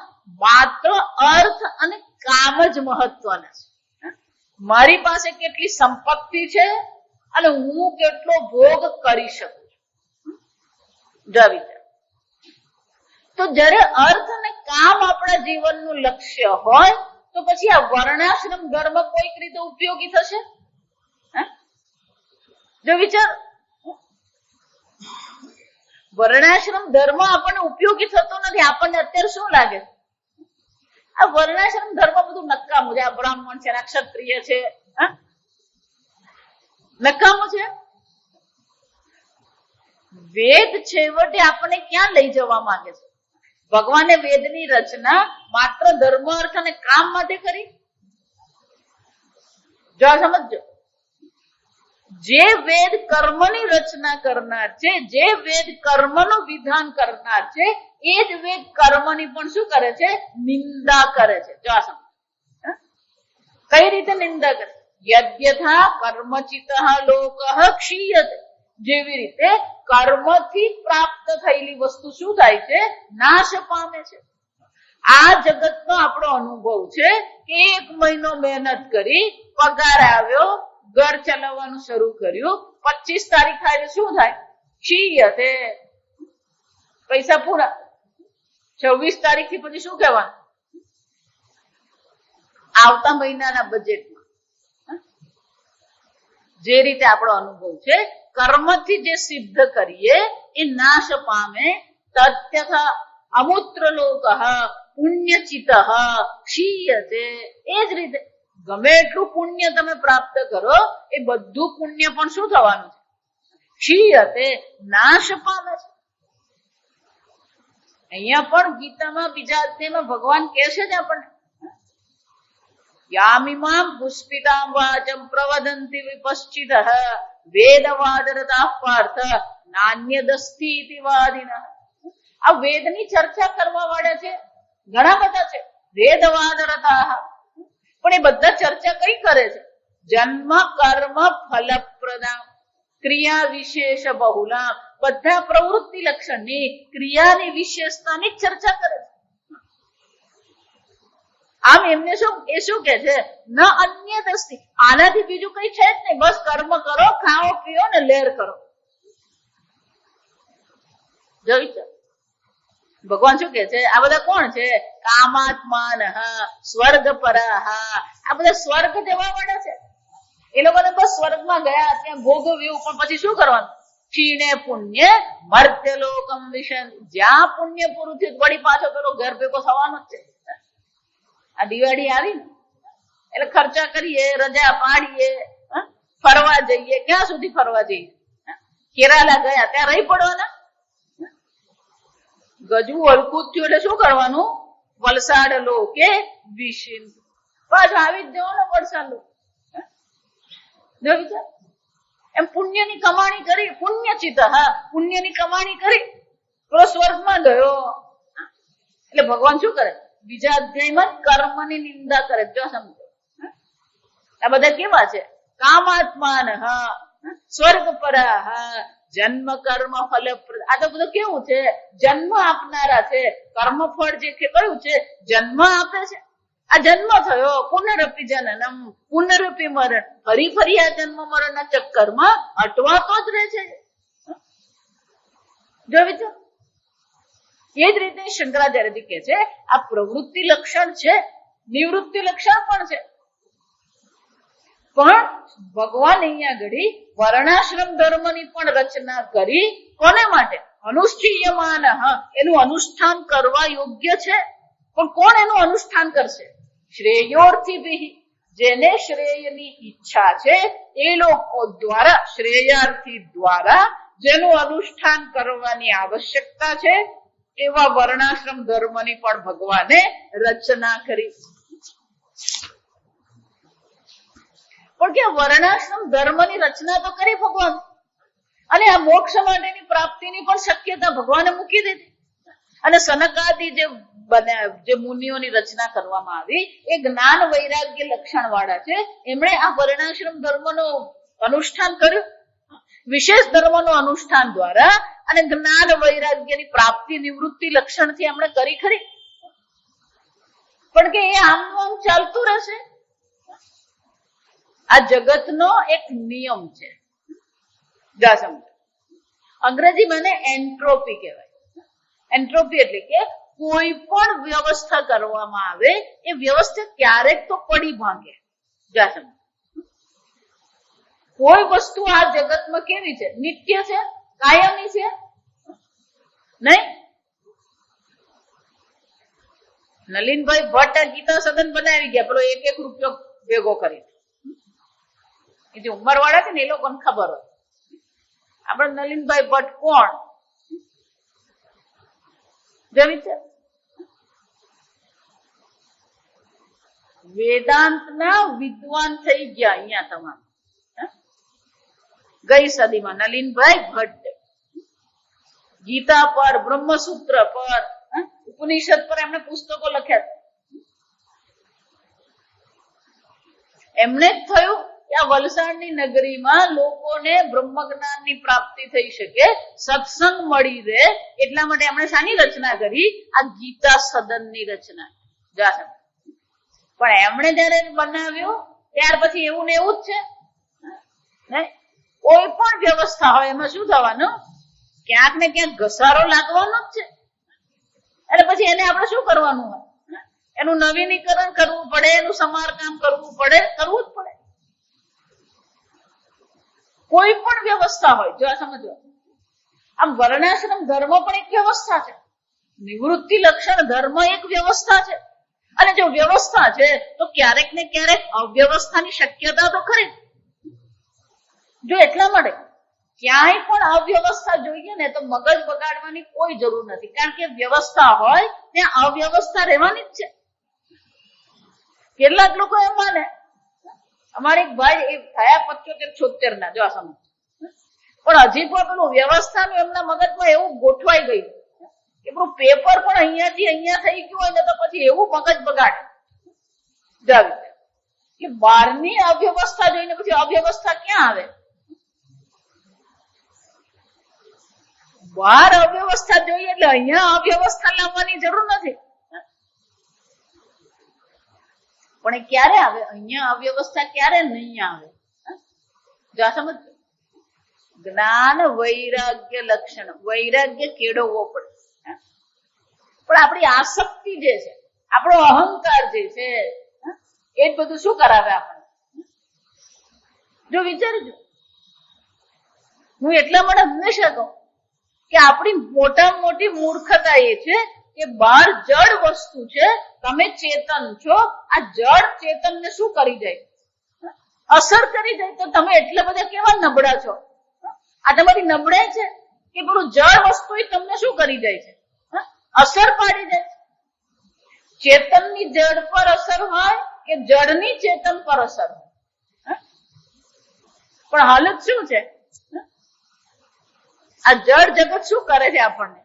માત્ર અર્થ અને કામ જ મહત્વના છે. મારી પાસે કેટલી સંપત્તિ છે અને હું કેટલો ભોગ કરી શકું છું. જો વિચાર, તો જ્યારે અર્થ અને કામ આપણા જીવનનું લક્ષ્ય હોય તો પછી આ વર્ણાશ્રમ ધર્મ કોઈક રીતે ઉપયોગી થશે? જો વિચાર, વર્ણાશ્રમ ધર્મ આપણને ઉપયોગી થતો નથી. આપણને અત્યારે શું લાગે? આ વર્ણાશ્રમ ધર્મ બધું નકામું છે. આ બ્રાહ્મણ છે, આ ક્ષત્રિય છે, નકામું છે. વેદ છેવટે આપણને ક્યાં લઈ જવા માંગે છે? ભગવાને વેદની રચના માત્ર ધર્મ, અર્થ અને કામ માટે કરી? જો સમજો, જે વેદ કર્મની રચના કરનાર છે, જે વેદ કર્મનું વિધાન કરનાર છે, એ જ વેદ કર્મની પણ શું કરે છે? નિંદા કરે છે. જો સમજો, કઈ રીતે નિંદા કરે? યદ્યથા કર્મચિતઃ લોકઃ ક્ષીયતે, જેવી રીતે કર્મથી પ્રાપ્ત થયેલી વસ્તુ શું થાય છે? નાશ પામે છે. આ જગતનો આપણો અનુભવ છે કે 1 મહિનો મહેનત કરી, પગાર આવ્યો, ઘર ચલાવવાનું શરૂ કર્યું, 25 તારીખ થાય શું થાય? ક્ષીયતે, પૈસા પૂરા. 26 તારીખ થી પછી શું કહેવાનું? આવતા મહિનાના બજેટમાં. જે રીતે આપણો અનુભવ છે, કર્મથી જે સિદ્ધ કરીએ એ નાશ પામે. તથ્યથા અમૂત્ર લોકઃ પુણ્યચિતઃ ક્ષીયતે. એ જ રીતે ગમે એટલું પુણ્ય તમે પ્રાપ્ત કરો, એ બધું પુણ્ય પણ શું થવાનું છે? ક્ષીયતે, નાશ પામે છે. અહીંયા પણ ગીતામાં બીજા અધ્યાયમાં ભગવાન કહે છે જ આપણને, યામિમામ પુષ્પિતામ વાચમ પ્રવદંતિ વિપશ્ચિતઃ વેદવાદરતાઃ પાર્થ નાન્યદસ્તિ ઇતિ વાદિનઃ. આ વેદની ચર્ચા કરવા વાળા છે ઘણા બધા છે, વેદવાદરતાઃ. પણ એ બધા ચર્ચા કઈ કરે છે? જન્મ કર્મ ફલપ્રદામ ક્રિયા વિશેષ બહુલામ. બધા પ્રવૃત્તિ લક્ષણની, ક્રિયાની વિશેષતાની ચર્ચા કરે છે. આમ એમને શું કે છે? ન અન્ય દસ્તિ, આનાથી બીજું કઈ છે જ નહીં. બસ કર્મ કરો, ખાઓ પીઓ ને લેર કરો. જોઈ છે ભગવાન શું કે છે? આ બધા કોણ છે? કામાત્માન સ્વર્ગ પરાહ. આ બધા સ્વર્ગ જવા વાળા છે. એ લોકોને બસ સ્વર્ગમાં ગયા, ત્યાં ભોગવ્યું, પણ પછી શું કરવાનું? ક્ષીણે પુણ્ય મર્ત્યલોકમ વિશન. જ્યાં પુણ્ય પૂરું થયું વળી પાછો પેલો ઘર ભેગો થવાનો જ છે. આ દિવાળી આવી ને એટલે ખર્ચા કરીએ, રજા પાડીએ, ફરવા જઈએ. ક્યાં સુધી ફરવા જઈએ? કેરાલા ગયા ત્યાં રહી પડવાના? ગજુ હલકું થયું એટલે શું કરવાનું? વલસાડ લો કે વિશિન, પાછું આવી જ જવાનું વલસાડ લો. એમ પુણ્યની કમાણી કરી, પુણ્યચિત, પુણ્યની કમાણી કરી, તો સ્વર્ગમાં ગયો. એટલે ભગવાન શું કરે? બીજા અધ્યાયમાં કર્મની નિંદા કરે. જો સમજો, આ બધા કેવા છે? કામાત્માન સ્વર્ગ પરાહ જન્મ કર્મ ફલપ્રદ. આ તો બધું કેવું છે? જન્મ આપનારા છે. કર્મ ફળ જે કયું છે? જન્મ આપે છે. આ જન્મ થયો, પુનરપી જનનમ પુનરપી મરણ. ફરી ફરી આ જન્મ મરણના ચક્કરમાં અટવાતો જ રહે છે. જો વિચાર એ જ રીતે શંકરાચાર્યજી કહે છે આ પ્રવૃત્તિ લક્ષણ છે, નિવૃત્તિ લક્ષણ પણ છે, પણ ભગવાન અહીંયા ઘડી વર્ણાશ્રમ ધર્મની પણ રચના કરી. કોને માટે? અનુષ્ઠીયમાન, એનું અનુષ્ઠાન કરવા યોગ્ય છે. પણ કોણ એનું અનુષ્ઠાન કરશે? શ્રેયોર્થી, જેને શ્રેયની ઈચ્છા છે એ લોકો દ્વારા, શ્રેયાર્થી દ્વારા જેનું અનુષ્ઠાન કરવાની આવશ્યકતા છે એવા વર્ણાશ્રમ ધર્મની પણ ભગવાને રચના કરી. પણ કે વર્ણાશ્રમ ધર્મની રચના તો કરી ભગવાન, અને આ મોક્ષ માટેની પ્રાપ્તિની પણ શક્યતા ભગવાને મૂકી દીધી. અને સનકાદી જે મુનિઓની રચના કરવામાં આવી એ જ્ઞાન વૈરાગ્ય લક્ષણ વાળા છે. એમણે આ વર્ણાશ્રમ ધર્મનું અનુષ્ઠાન કર્યું, વિશેષ ધર્મનું અનુષ્ઠાન દ્વારા, અને જ્ઞાન વૈરાગ્યની પ્રાપ્તિ નિવૃત્તિ લક્ષણથી એમણે કરી ખરી. પણ કે એ આમનું આમ ચાલતું રહેશે? આ જગતનો એક નિયમ છે. જા સમજો, અંગ્રેજીમાં એને એન્ટ્રોપી કહેવાય. એન્ટ્રોપી એટલે કે કોઈ પણ વ્યવસ્થા કરવામાં આવે એ વ્યવસ્થા ક્યારેક તો પડી ભાંગે. જા સમજો, કોઈ વસ્તુ આ જગતમાં કેવી છે? નિત્ય છે, કાયમી છે નહીં. નલિનભાઈ ભટ્ટ ગીતા સદન બનાવી ગયા, પેલો 1-1 રૂપિયો ભેગો કરી. એ જે ઉંમર વાળા છે ને એ લોકોને ખબર હોય. આપણે નલિનભાઈ ભટ્ટ કોણ? વેદાંતના વિદ્વાન થઈ ગયા અહીંયા તમારે. ગઈ સદીમાં નલિનભાઈ ભટ્ટ ગીતા પર, બ્રહ્મસૂત્ર પર, ઉપનિષદ પર એમણે પુસ્તકો લખ્યા. એમને જ થયું કે આ વલસાડની નગરીમાં લોકોને બ્રહ્મ જ્ઞાનની પ્રાપ્તિ થઈ શકે, સત્સંગ મળી રહે, એટલા માટે એમણે શાની રચના કરી? આ ગીતા સદનની રચના. પણ એમણે જયારે બનાવ્યું ત્યાર પછી એવું ને એવું જ છે. કોઈ પણ વ્યવસ્થા હોય એમાં શું થવાનું? ક્યાંક ને ક્યાંક ઘસારો લાગવાનો જ છે. એટલે પછી એને આપણે શું કરવાનું હોય? એનું નવીનીકરણ કરવું પડે, એનું સમારકામ કરવું પડે, કરવું જ પડે. કોઈ પણ વ્યવસ્થા હોય, જો આ સમજો, આમ વર્ણાશ્રમ ધર્મ પણ એક વ્યવસ્થા છે, નિવૃત્તિ લક્ષણ ધર્મ એક વ્યવસ્થા છે. અને જો વ્યવસ્થા છે તો ક્યારેક ને ક્યારેક અવ્યવસ્થાની શક્યતા તો ખરી. જો એટલા માટે ક્યાંય પણ અવ્યવસ્થા જોઈએ ને તો મગજ બગાડવાની કોઈ જરૂર નથી, કારણ કે વ્યવસ્થા હોય ત્યાં અવ્યવસ્થા રહેવાની જ છે. કેટલાક લોકો એમ માને, અમારે એક ભાઈ એ થયા 75-76 ના, જો આ સમજ, પણ હજી પણ પેલું વ્યવસ્થાનું એમના મગજમાં એવું ગોઠવાઈ ગયું કે પેલું પેપર પણ અહીંયાથી અહીંયા થઈ ગયું હોય ને તો પછી એવું મગજ બગાડે કે બહારની અવ્યવસ્થા જોઈને પછી અવ્યવસ્થા ક્યાં આવે? બહાર અવ્યવસ્થા જોઈએ એટલે અહીંયા અવ્યવસ્થા લાવવાની જરૂર નથી. પણ એ ક્યારે આવે? અહીંયા અવ્યવસ્થા ક્યારે નહીં આવે? જો સમજ, જ્ઞાન વૈરાગ્ય લક્ષણ, વૈરાગ્ય કેળવવો પડે. પણ આપણી આસક્તિ જે છે, આપણો અહંકાર જે છે, એ બધું શું કરાવે આપણને? જો વિચારજો, હું એટલા માટે હંમેશા કહું કે આપણી મોટામાં મોટી મૂર્ખતા એ છે કે બહાર જડ વસ્તુ છે, તમે ચેતન છો, આ જડ ચેતનને શું કરી જાય? અસર કરી જાય. તો તમે એટલા બધા કેવા નબળા છો? આ તમારી નબળાઈ છે કે પેલું જડ વસ્તુ તમને શું કરી જાય છે? અસર પાડી જાય. ચેતનની જડ પર અસર હોય કે જડની ચેતન પર અસર હોય? પણ હાલત શું છે? આ જડ જગત શું કરે છે આપણને?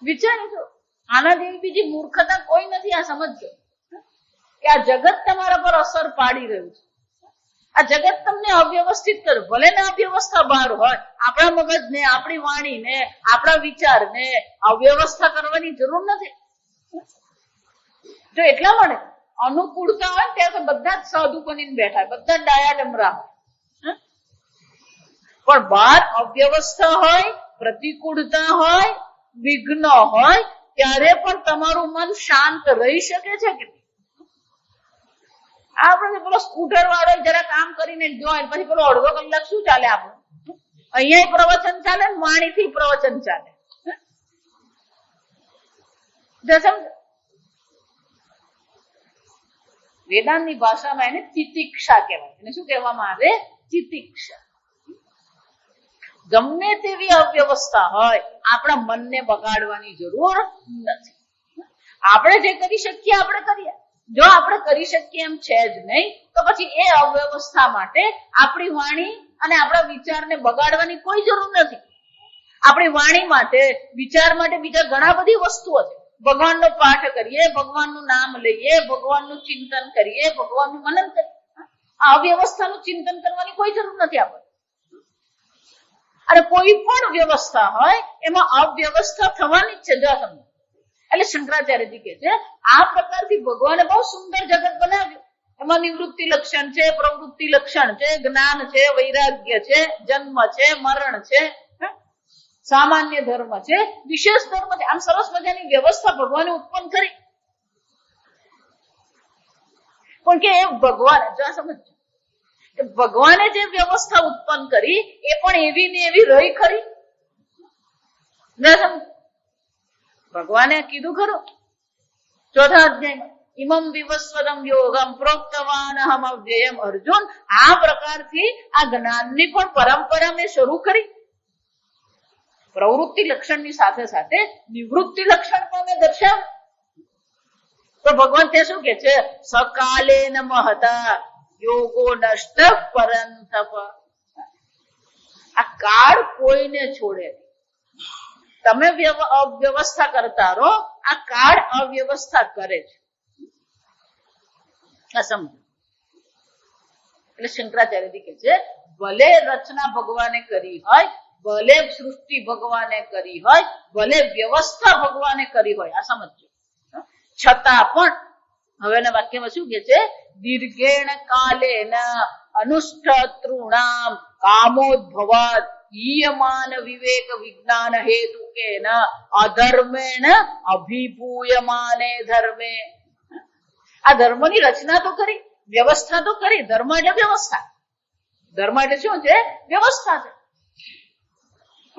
વિચારજો, આના જેવી બીજી મૂર્ખતા કોઈ નથી. આ સમજજો કે આ જગત તમારા પર અસર પાડી રહ્યું છે. આ જગત તમને અવ્યવસ્થિત કરે, ભલે ને અવ્યવસ્થા બહાર હોય, આપણા મગજને, આપણી વાણીને, આપણા વિચારને અવ્યવસ્થા કરવાની જરૂર નથી. જો એટલા માટે અનુકૂળતા હોય ત્યારે તો બધા જ સાધુ બનીને બેઠા, બધા ડાયા ડમરા હોય. પણ બહાર અવ્યવસ્થા હોય પ્રતિકૂળતા હોય, વિઘ્ન હોય, ત્યારે પણ તમારું મન શાંત રહી શકે છે કે આપણે પેલો સ્કૂટર વાળો જરા કામ કરીને જોય પછી પેલો અડધો કલાક શું ચાલે આપણું? અહીંયા પ્રવચન ચાલે ને વાણીથી પ્રવચન ચાલે. વેદાંતની ભાષામાં એને ચિતિક્ષા કહેવાય. એને શું કહેવામાં આવે? ચિતિક્ષા. ગમે તેવી અવ્યવસ્થા હોય, આપણા મનને બગાડવાની જરૂર નથી. આપણે જે કરી શકીએ આપણે કરીએ. જો આપણે કરી શકીએ એમ છે જ નહીં, તો પછી એ અવ્યવસ્થા માટે આપણી વાણી અને આપણા વિચારને બગાડવાની કોઈ જરૂર નથી. આપણી વાણી માટે, વિચાર માટે બીજા ઘણા બધી વસ્તુઓ છે. ભગવાનનો પાઠ કરીએ, ભગવાનનું નામ લઈએ, ભગવાનનું ચિંતન કરીએ, ભગવાનનું મનન કરીએ. આ અવ્યવસ્થાનું ચિંતન કરવાની કોઈ જરૂર નથી આપણે. અને કોઈ પણ વ્યવસ્થા હોય એમાં અવ્યવસ્થા થવાની જ છે. જો તમને એટલે શંકરાચાર્યજી કહે છે આ પ્રકારથી ભગવાને બહુ સુંદર જગત બનાવ્યું. એમાં નિવૃત્તિ લક્ષણ છે, પ્રવૃત્તિ લક્ષણ છે, જ્ઞાન છે, વૈરાગ્ય છે, જન્મ છે, મરણ છે, સામાન્ય ધર્મ છે, વિશેષ ધર્મ છે. આમ સરસ મજાની વ્યવસ્થા ભગવાને ઉત્પન્ન કરી. પણ કે એ ભગવાન જો સમજો ભગવાને જે વ્યવસ્થા ઉત્પન્ન કરી એ પણ એવી ને એવી રહી ખરી? ભગવાને કીધું ખરું 4થા અધ્યાયમાં ઇમમ વિવસ્વદમ યોગમ પ્રોક્તવાન અહમ અવ્યયમ. અર્જુન, આ પ્રકારથી આ જ્ઞાનની પણ પરંપરા મેં શરૂ કરી. પ્રવૃત્તિ લક્ષણની સાથે સાથે નિવૃત્તિ લક્ષણ પણ મેં દર્શાવ્યું. તો ભગવાન તે શું કે છે? સકાલે ન મહતા યોગો નષ્ટ પરંતપ. આ કાળ કોઈને છોડે. તમે અવ્યવસ્થા કરતા રહો, આ કાળ અવ્યવસ્થા કરે છે. સમજો. એટલે શંકરાચાર્યજી કે છે ભલે રચના ભગવાને કરી હોય, ભલે સૃષ્ટિ ભગવાને કરી હોય, ભલે વ્યવસ્થા ભગવાને કરી હોય, આ સમજો, છતાં પણ હવેના વાક્યમાં શું કે છે? દીર્ઘેણ કાલેન અનુષ્ઠતૃણામ કામોદ્ભવાત હીયમાન વિવેક વિજ્ઞાન હેતુકેન અધર્મેણ અભિભૂયમાને ધર્મે. આ ધર્મની રચના તો કરી, વ્યવસ્થા તો કરી. ધર્મ એટલે વ્યવસ્થા. ધર્મ એટલે શું છે? વ્યવસ્થા છે.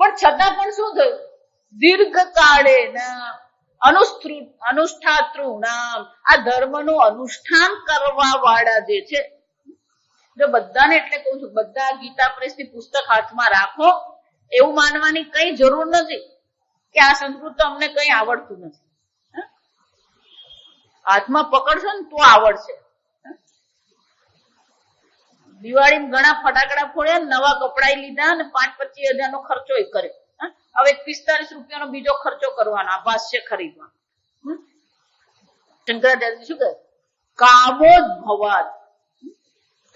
પણ છતાં પણ શું થયું? દીર્ઘકાળેન અનુષ્ઠાતૃણામ. આ ધર્મનું અનુષ્ઠાન કરવા વાળા જે છે, જો બધાને એટલે કહું છું, બધા ગીતા પ્રેસની પુસ્તક હાથમાં રાખો એવું માનવાની કઈ જરૂર નથી કે આ સંસ્કૃત તો અમને કઈ આવડતું નથી. હાથમાં પકડશો ને તો આવડશે. દિવાળીમાં ઘણા ફટાકડા ફોડ્યા, નવા કપડા લીધા ને 5-25 હજારનો ખર્ચો કર્યો. હવે 45 રૂપિયાનો બીજો ખર્ચો કરવાનો આ ભાષ્ય ખરીદવાનો. શંકરાચાર્ય શું કહે? કામોદ્ભવાત.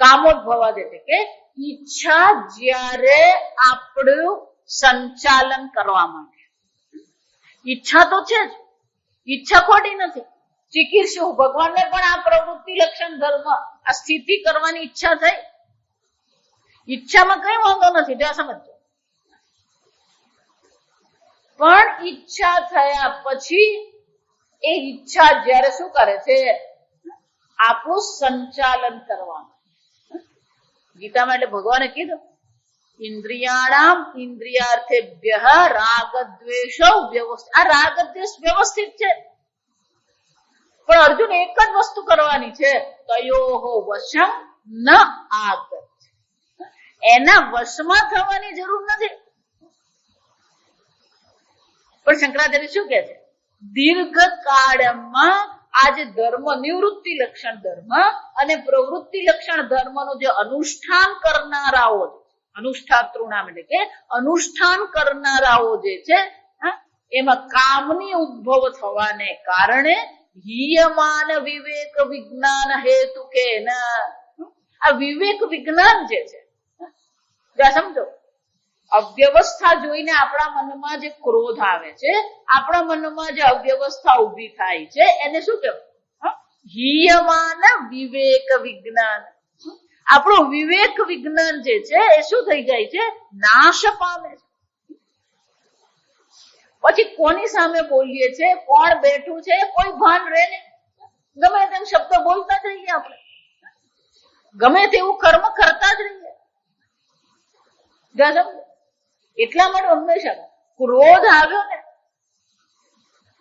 કામોદ્ભવાત એટલે કે ઈચ્છા જ્યારે આપણું સંચાલન કરવા માટે. ઈચ્છા તો છે જ, ઈચ્છા ખોટી નથી. ચીકીશું ભગવાનને પણ આ પ્રવૃત્તિ લક્ષણ ધર્મ, આ સ્થિતિ કરવાની ઈચ્છા થઈ. ઈચ્છામાં કઈ વાંધો નથી, ત્યાં સમજો. પણ ઈચ્છા થયા પછી એ ઈચ્છા જ્યારે શું કરે છે? આપણું સંચાલન કરવાનું. ગીતામાં એટલે ભગવાને કીધું ઇન્દ્રિયાણામ ઇન્દ્રિયાર્થેભ્યઃ રાગદ્વેષો વ્યવસ્થિત. આ રાગદ્વેષ વ્યવસ્થિત છે, પણ અર્જુન એક જ વસ્તુ કરવાની છે, તયોહો વશમ ન આગત. એના વશમાં થવાની જરૂર નથી. પણ શંકરાચાર્ય શું કે છે? દીર્ઘકાળમાં આ જે ધર્મ, નિવૃત્તિ લક્ષણ ધર્મ અને પ્રવૃત્તિ લક્ષણ ધર્મનું જે અનુષ્ઠાન કરનારાઓ, અનુષ્ઠાતૃણામ એટલે કે અનુષ્ઠાન કરનારાઓ જે છે, એમાં કામની ઉદ્ભવ થવાને કારણે હીયમાન વિવેક વિજ્ઞાન હેતુકેન. આ વિવેક વિજ્ઞાન જે છે, સમજો, અવ્યવસ્થા જોઈને આપણા મનમાં જે ક્રોધ આવે છે, આપણા મનમાં જે અવ્યવસ્થા ઉભી થાય છે, એને શું કહેવાય? હીયમાન વિવેક વિજ્ઞાન. આપણું વિવેક વિજ્ઞાન જે છે એ શું થઈ જાય છે? નાશ પામે છે. પછી કોની સામે બોલીએ છે, કોણ બેઠું છે, કોઈ ભાન રહે ને. ગમે તેમ શબ્દ બોલતા જ રહીએ આપણે, ગમે તેવું કર્મ કરતા જ રહીએ. એટલા માટે હંમેશા ક્રોધ આવ્યો ને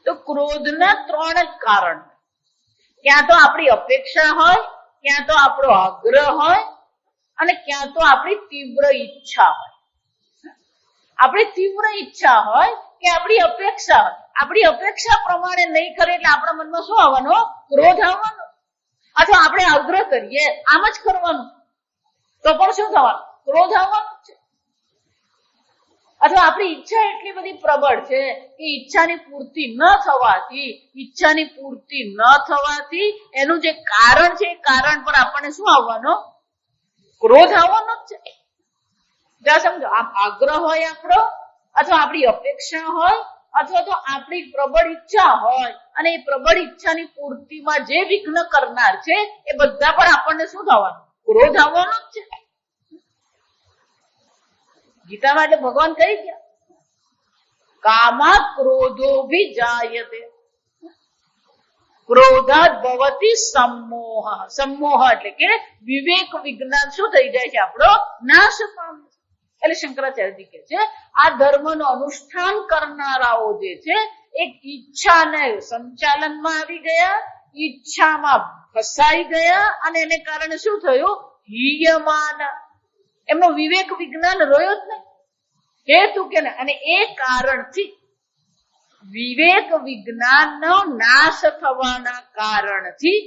તો ક્રોધના 3 જ કારણ. ક્યાં તો આપણી અપેક્ષા હોય, ક્યાં તો આપણો આગ્રહ હોય, અને ક્યાં તો આપણી તીવ્ર ઈચ્છા હોય. આપણી તીવ્ર ઈચ્છા હોય કે આપણી અપેક્ષા હોય. આપણી અપેક્ષા પ્રમાણે નહીં કરે એટલે આપણા મનમાં શું આવવાનો? ક્રોધ આવવાનો. અથવા આપણે આગ્રહ કરીએ આમ જ કરવાનું તો પણ શું થવાનું? ક્રોધ આવવાનો છે. અથવા આપણી ઈચ્છા એટલી બધી પ્રબળ છે કે ઈચ્છાની પૂર્તિ ન થવાથી એનું જે કારણ છે એ કારણ પર આપણને શું આવવાનો? ક્રોધ આવવાનો જ છે. સમજો, આમ આગ્રહ હોય આપણો, અથવા આપણી અપેક્ષા હોય, અથવા તો આપણી પ્રબળ ઈચ્છા હોય, અને એ પ્રબળ ઈચ્છાની પૂર્તિમાં જે વિઘ્ન કરનાર છે એ બધા પર આપણને શું થવાનું? ક્રોધ આવવાનો જ છે. ગીતામાં એટલે ભગવાન કહી ગયા, કામાત ક્રોધો ભી જાયતે ક્રોધાત ભવતી સમ્મોહ. સમ્મોહ એટલે કે વિવેક વિજ્ઞાન શું થઈ જાય છે? આપણો નાશ પામે. એટલે શંકરાચાર્યજી કહે છે આ ધર્મનું અનુષ્ઠાન કરનારાઓ જે છે એક ઈચ્છાને સંચાલનમાં આવી ગયા, ઈચ્છામાં ફસાઈ ગયા, અને એને કારણે શું થયું? હીયમાન. એમનો વિવેક વિજ્ઞાન રહ્યો જ નહીં. હેતુ કે અને એ કારણથી વિવેક વિજ્ઞાનનો નાશ થવાના કારણથી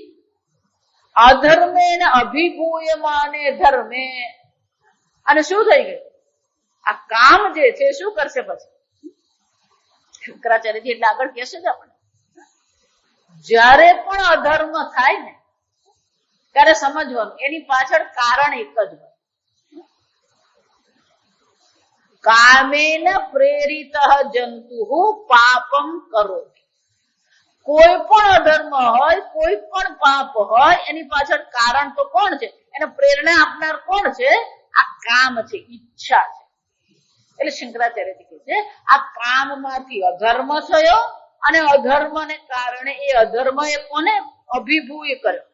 અધર્મે ને અભિભૂયમાને ધર્મે. અને શું થઈ ગયું? આ કામ જે છે શું કરશે પછી? શંકરાચાર્યજી એટલે આગળ કહેશે જ આપણે, જ્યારે પણ અધર્મ થાય ને ત્યારે સમજવાનું એની પાછળ કારણ એક જ હોય. કામેન પ્રેરિત જંતુ પાપમ કરો. કોઈ પણ અધર્મ હોય, કોઈ પણ પાપ હોય, એની પાછળ કારણ તો કોણ છે? એને પ્રેરણા આપનાર કોણ છે? આ કામ છે, ઈચ્છા છે. એટલે શંકરાચાર્યજી કહે છે આ કામમાંથી અધર્મ થયો, અને અધર્મને કારણે એ અધર્મ એ કોને અભિભૂય કર્યો?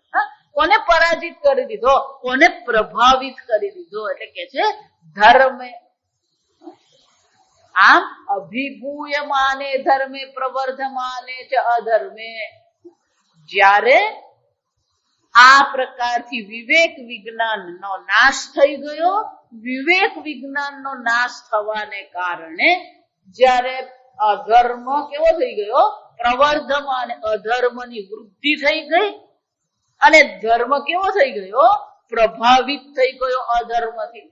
કોને પરાજિત કરી દીધો? કોને પ્રભાવિત કરી દીધો? એટલે કે છે ધર્મે. આમ અભિભૂયમાને ધર્મે પ્રવર્ધમાને ચ અધર્મે. જ્યારે આ પ્રકારથી વિવેક વિજ્ઞાનનો નાશ થઈ ગયો, વિવેક વિજ્ઞાનનો નાશ થવાને કારણે જ્યારે અધર્મ કેવો થઈ ગયો? પ્રવર્ધમાન. અધર્મની વૃદ્ધિ થઈ ગઈ, અને ધર્મ કેવો થઈ ગયો? પ્રભાવિત થઈ ગયો અધર્મથી.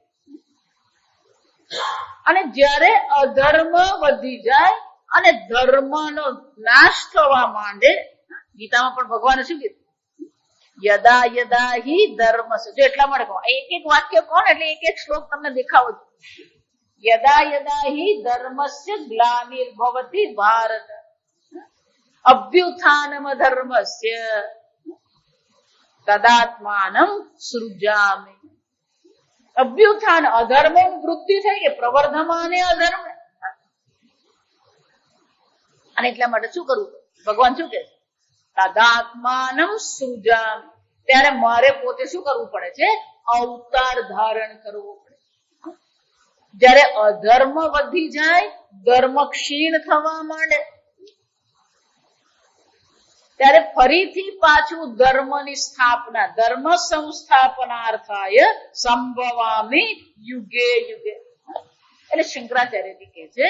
અને જ્યારે અધર્મ વધી જાય અને ધર્મનો નાશ થવા માંડે, ગીતામાં પણ ભગવાને શું કીધું? યદા યદા હિ ધર્મસ્ય. જો એટલા માટે કહું, એક એક વાક્ય કોણ એટલે એક એક શ્લોક તમને દેખાવો. યદા યદા હિ ધર્મસ્ય ગ્લાનિર્ભવતિ ભારત અભ્યુત્થાનમ ધર્મસ્ય તદાત્માનમ સૃજામિ. અભ્યુત્થાન, અધર્મ વૃદ્ધિ થઈ ગઈ, પ્રવર્ધમાને અધર્મ. અને એટલા માટે શું કરવું? ભગવાન શું કહે? તદાત્માનમ સૃજામિ. ત્યારે મારે પોતે શું કરવું પડે છે? અવતાર ધારણ કરવો પડે. જ્યારે અધર્મ વધી જાય, ધર્મ ક્ષીણ થવા માંડે, ત્યારે ફરીથી પાછું ધર્મની સ્થાપના, ધર્મ સંસ્થાપનાર્થાય સંભવામિ યુગે યુગે. એટલે શંકરાચાર્યજી કહે છે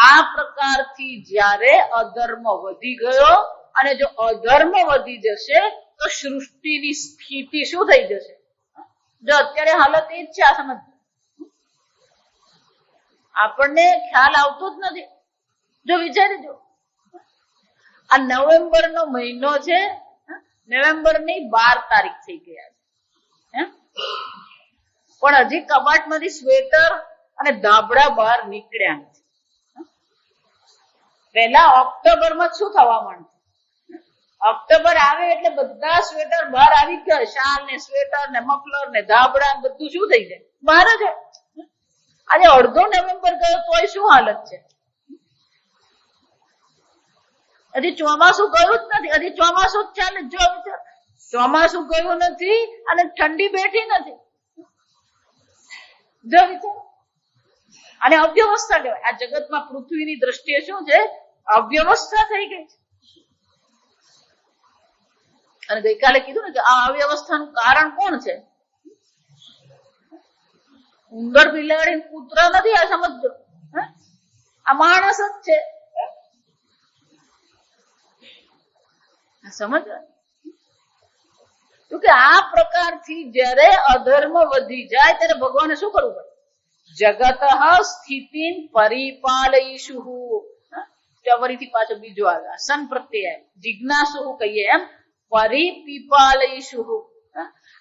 આ પ્રકારથી જ્યારે અધર્મ વધી ગયો, અને જો અધર્મ વધી જશે તો સૃષ્ટિની સ્થિતિ શું થઈ જશે? જો અત્યારે હાલત એ જ છે. આ સમજ આપણને ખ્યાલ આવતો જ નથી. જો વિચારી જો, આ નવેમ્બર નો મહિનો છે, નવેમ્બર ની 12 તારીખ થઈ ગયા છે, પણ હજી કબાટમાંથી સ્વેટર અને ધાબળા બહાર નીકળ્યા નથી. પહેલા ઓક્ટોબરમાં શું થવા માંડે? ઓક્ટોબર આવે એટલે બધા સ્વેટર બહાર આવી ગયા, શાલ ને સ્વેટર ને મફલર ને ધાબળા બધું શું થઈ જાય? બહાર જ. આજે અડધો નવેમ્બર ગયો તોય શું હાલત છે? હજી ચોમાસું ગયું જ નથી, હજી ચોમાસું જ ચાલે. જો વિચાર, ચોમાસું ગયું નથી અને ઠંડી બેઠી નથી. જો વિચાર, અને અવ્યવસ્થા કહેવાય. આ જગતમાં પૃથ્વીની દ્રષ્ટિએ શું છે? અવ્યવસ્થા થઈ ગઈ છે. અને ગઈકાલે કીધું ને કે આ અવ્યવસ્થાનું કારણ કોણ છે? ઉંદર, બિલાડી, કૂતરા નથી. આ સમજો, આ માણસ જ છે. સમજ, કે આ પ્રકારથી જયારે અધર્મ વધી જાય ત્યારે ભગવાને શું કરવું પડે? જગત સ્થિતિ પરિપાલયિષુ. ફરીથી પાછો બીજો આવે સન પ્રત્યય, જિજ્ઞાસુ કહીએ એમ, પરિપીપાલયિષુ.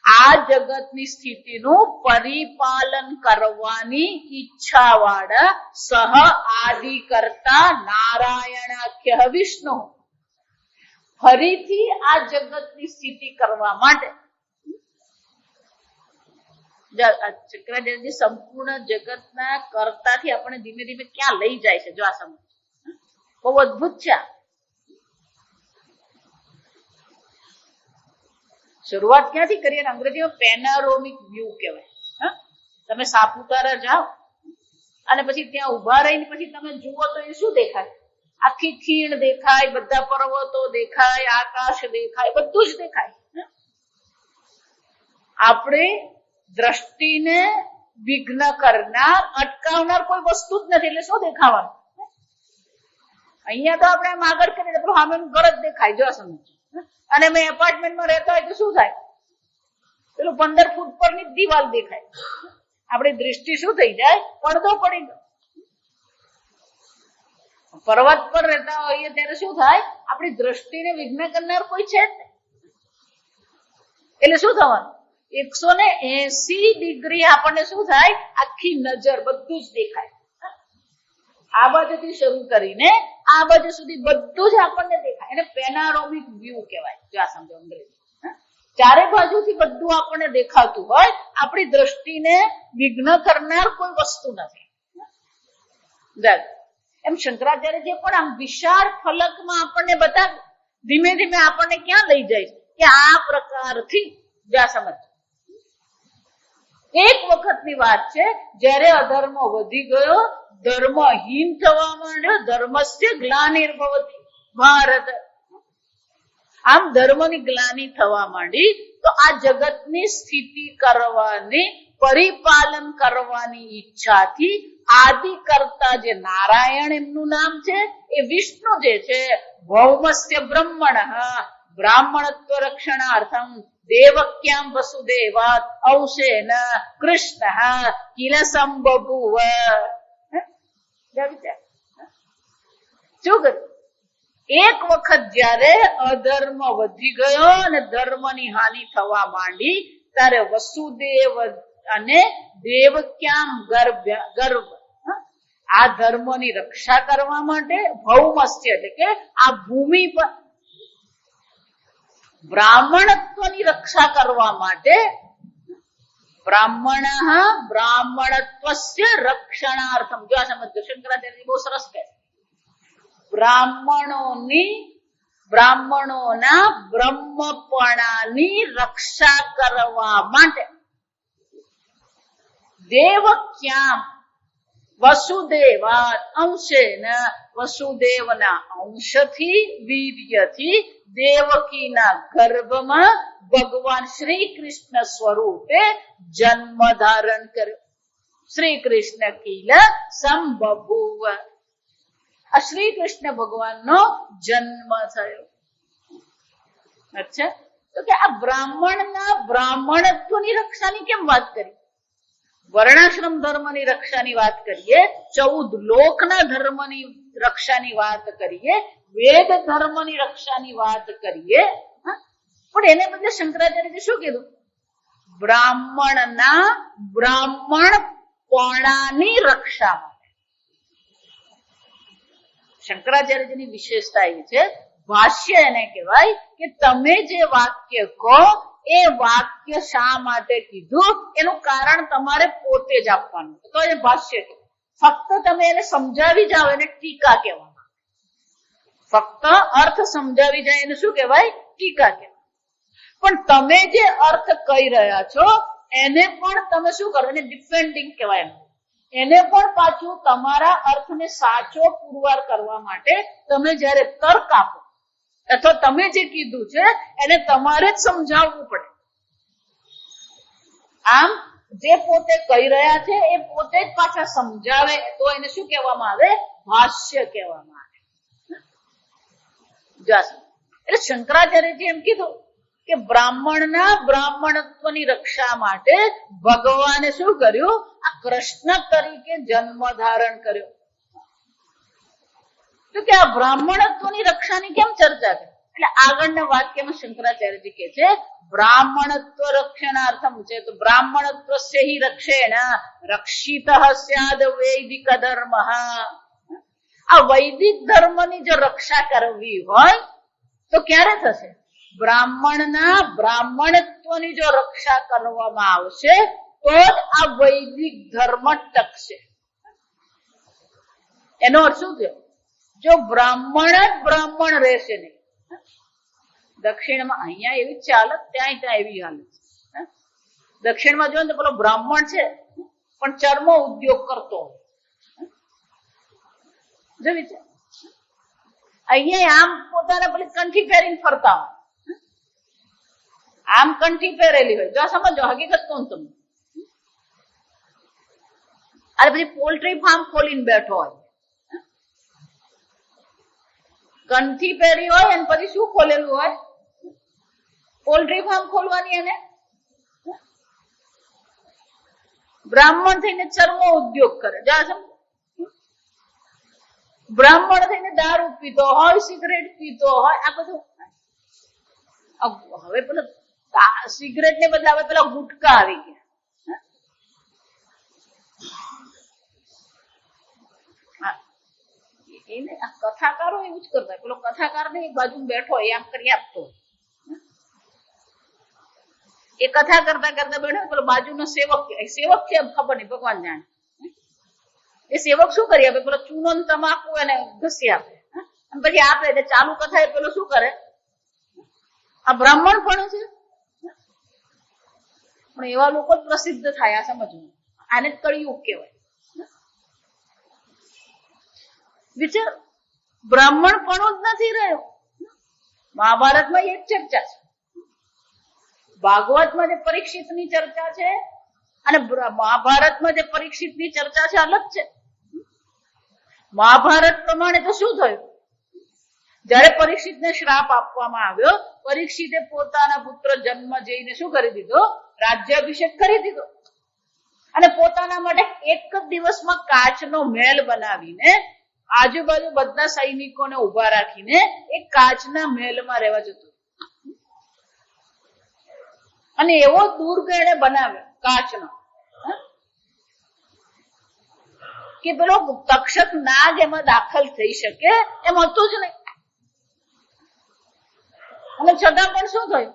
આ જગતની સ્થિતિનું પરિપાલન કરવાની ઈચ્છા વાળા સહ આદિ કરતા નારાયણાખ્ય વિષ્ણુ. ફરીથી આ જગતની સ્થિતિ કરવા માટે શંકરાચાર્યજી સંપૂર્ણ જગતના કર્તાથી આપણે ધીમે ધીમે ક્યાં લઈ જાય છે? જો આ સમજ બહુ અદભુત છે. શરૂઆત ક્યાંથી કરીએ? અંગ્રેજીમાં પેનારોમિક વ્યૂ કહેવાય. તમે સાપુતારા જાઓ અને પછી ત્યાં ઉભા રહીને પછી તમે જુઓ તો એ શું દેખાય? આખી ખીણ દેખાય, બધા પર્વતો દેખાય, આકાશ દેખાય, બધું જ દેખાય. આપણે દ્રષ્ટિને વિઘ્ન કરનાર, અટકાવનાર કોઈ વસ્તુ જ નથી. એટલે શું દેખાવાનું? અહીંયા તો આપણે આમ આગળ કરીએ તો સામેનું ઘર જ દેખાય. જો સમજો, અને મેં એપાર્ટમેન્ટમાં રહેતા હોય તો શું થાય? પેલું 15 ફૂટ પરની દિવાલ દેખાય. આપણી દૃષ્ટિ શું થઈ જાય? પડદો પડી ગયો. પર્વત પર રહેતા હોઈએ ત્યારે શું થાય? આપણી દ્રષ્ટિને વિઘ્ન કરનાર કોઈ છે જ નહીં. એટલે શું થવાનું? 180 ડિગ્રી આપણને શું થાય? આખી નજર બધું જ દેખાય. આ બાજુથી શરૂ કરીને આ બાજુ સુધી બધું જ આપણને દેખાય. એને પેનારોમિક વ્યૂ કહેવાય. જો આ સમજો અંગ્રેજી. ચારે બાજુથી બધું આપણને દેખાતું હોય. આપણી દ્રષ્ટિને વિઘ્ન કરનાર કોઈ વસ્તુ નથી. એમ શંકરાચાર્યજી પણ આમ વિશાળ ફલકમાં આપણને બતાવે. ધીમે ધીમે આપણને ક્યાં લઈ જાય કે આ પ્રકારથી જા સમજ. એક વખતની વાત છે જ્યારે અધર્મ વધી ગયો, ધર્મહીન થવા માંડ્યો. ધર્મસ્ય ગ્લાનિર્ભવતિ ભારત. આમ ધર્મની ગ્લાની થવા માંડી તો આ જગતની સ્થિતિ કરવાની, પરિપાલન કરવાની ઈચ્છાથી આદિ કરતા જે નારાયણ એમનું નામ છે એ વિષ્ણુ જે છે, ભૌમસ્ય બ્રહ્મણ બ્રાહ્મણત્વ રક્ષણાર્થમ દેવક્યામ વસુદેવાત અંશેન કૃષ્ણ કિલ સંબભૂવ. એક વખત જ્યારે અધર્મ વધી ગયો અને ધર્મની હાનિ થવા માંડી ત્યારે વસુદેવ અને દેવક્યામ ગર્ભ આ ધર્મની રક્ષા કરવા માટે ભૌમસ્ય એટલે કે આ ભૂમિ પર બ્રાહ્મણત્વની રક્ષા કરવા માટે બ્રાહ્મણત્વસ્ય રક્ષણાર્થમ. જો આ સમજો, શંકરાચાર્ય બહુ સરસ કહે છે. બ્રાહ્મણોના બ્રહ્મપણાની રક્ષા કરવા માટે દેવક્યામ વસુદેવાત અંશેન, વસુદેવના અંશથી, વીર્યથી દેવકીના ગર્ભમાં ભગવાન શ્રી કૃષ્ણ સ્વરૂપે જન્મ ધારણ કર્યો. શ્રી કૃષ્ણ કિલ સંબભૂવ. આ શ્રી કૃષ્ણ ભગવાનનો જન્મ થયો. અચ્છા, તો કે આ બ્રાહ્મણના બ્રાહ્મણત્વની રક્ષાની કેમ વાત કરી? વર્ણાશ્રમ ધર્મની રક્ષાની વાત કરીએ, 14 લોકના ધર્મની રક્ષાની વાત કરીએ, વેદ ધર્મની રક્ષાની વાત કરીએ, પણ એને બદલે શંકરાચાર્યએ શું કીધું? બ્રાહ્મણના બ્રાહ્મણપણાની રક્ષા માટે. શંકરાચાર્યજીની વિશેષતા એ છે, ભાષ્ય એને કહેવાય કે તમે જે વાક્ય કહો એ વાક્ય શા માટે કીધું એનું કારણ તમારે પોતે જ આપવાનું. તો એ ભાષ્ય છે. ફક્ત તમે એને સમજાવી જાઓ એને ટીકા કહેવામાં. ફક્ત અર્થ સમજાવી જાય એને શું કહેવાય? ટીકા કહેવાય. પણ તમે જે અર્થ કહી રહ્યા છો એને પણ તમે શું કરો? એને ડિફેન્ડિંગ કહેવાય. એને પણ પાછું તમારા અર્થને સાચો પુરવાર કરવા માટે તમે જ્યારે તર્ક આપો અથવા તમે જે કીધું છે એને તમારે જ સમજાવવું પડે. આમ જે પોતે કહી રહ્યા છે એ પોતે જ પાછા સમજાવે તો એને શું કહેવામાં આવે? ભાષ્ય કહેવામાં આવે. એટલે શંકરાચાર્યજી એમ કીધું કે બ્રાહ્મણના બ્રાહ્મણત્વની રક્ષા માટે ભગવાને શું કર્યું? આ કૃષ્ણ તરીકે જન્મ ધારણ કર્યો. તો કે આ બ્રાહ્મણત્વની રક્ષાની કેમ ચર્ચા છે? એટલે આગળના વાક્યમાં શંકરાચાર્યજી કહે છે બ્રાહ્મણત્વ રક્ષણાર્થમ છે. તો બ્રાહ્મણત્વ સે હિ રક્ષેણ રક્ષિતઃ સ્યાદ વૈદિક ધર્મ. આ વૈદિક ધર્મની જો રક્ષા કરવી હોય તો ક્યારે થશે? બ્રાહ્મણના બ્રાહ્મણત્વની જો રક્ષા કરવામાં આવશે તો જ આ વૈદિક ધર્મ ટકશે. એનો અર્થ શું થયો? જો બ્રાહ્મણ જ બ્રાહ્મણ રહેશે નહીં, દક્ષિણમાં અહીંયા એવી ચાલત, ત્યાં એવી હાલત. દક્ષિણમાં જો ને તો પેલો બ્રાહ્મણ છે પણ ચર્મ ઉદ્યોગ કરતો જો વિચાર. અહીંયા આમ પોતાને પેલી કંઠી પહેરીને ફરતા હોય, આમ કંઠી પહેરેલી હોય. જો સમજો હકીકત કોણ તમને? અરે પછી પોલ્ટ્રી ફાર્મ ખોલીને બેઠો હોય, કંઠી પહેરી હોય અને પછી શું ખોલેલું હોય? પોલ્ટ્રી ફાર્મ ખોલવાની. એને બ્રાહ્મણ થઈને ચર્મો ઉદ્યોગ કરે. બ્રાહ્મણ થઈને દારૂ પીતો હોય, સિગરેટ પીતો હોય, આ બધું. હવે પેલો સિગરેટ ને બદલે હવે પેલા ગુટકા આવી ગયા. એને કથાકારો એવું જ કરતા. પેલો કથાકાર ને એક બાજુ બેઠો હોય આમ કરી આપતો, એ કથા કરતા કરતા બેઠો, પેલો બાજુનો સેવક છે ખબર નહીં, ભગવાન જાણે. એ સેવક શું કરી આપે? પેલો ચૂનો તમાકુ એને ઘસી આપે અને પછી આપે એટલે ચાલુ કથા એ પેલો શું કરે? આ બ્રાહ્મણ પણ છે. પણ એવા લોકો જ પ્રસિદ્ધ થાય. આ સમજવું, આને જ કળિયુગ કહેવાય. વિચાર, બ્રાહ્મણ પણ જ નથી રહ્યો. મહાભારતમાં એક ચર્ચા છે, ભાગવતમાં જે પરીક્ષિતની ચર્ચા છે અને મહાભારતમાં જે પરીક્ષિતની ચર્ચા છે અલગ છે. મહાભારત પ્રમાણે તો શું થયું? જયારે પરીક્ષિતને શ્રાપ આપવામાં આવ્યો, પરીક્ષિતે પોતાના પુત્ર જન્મ જઈને શું કરી દીધો? રાજ્યાભિષેક કરી દીધો. અને પોતાના માટે એક જ દિવસમાં કાચનો મહેલ બનાવીને આજુબાજુ બધા સૈનિકોને ઉભા રાખીને એક કાચના મહેલમાં રહેવા જતો. અને એવો દુર્ગ એને બનાવ્યો કાચનો કે પેલો તક્ષક નાગ એમાં દાખલ થઈ શકે એમ હતું જ નહીં. અને છતાં પણ શું થયું?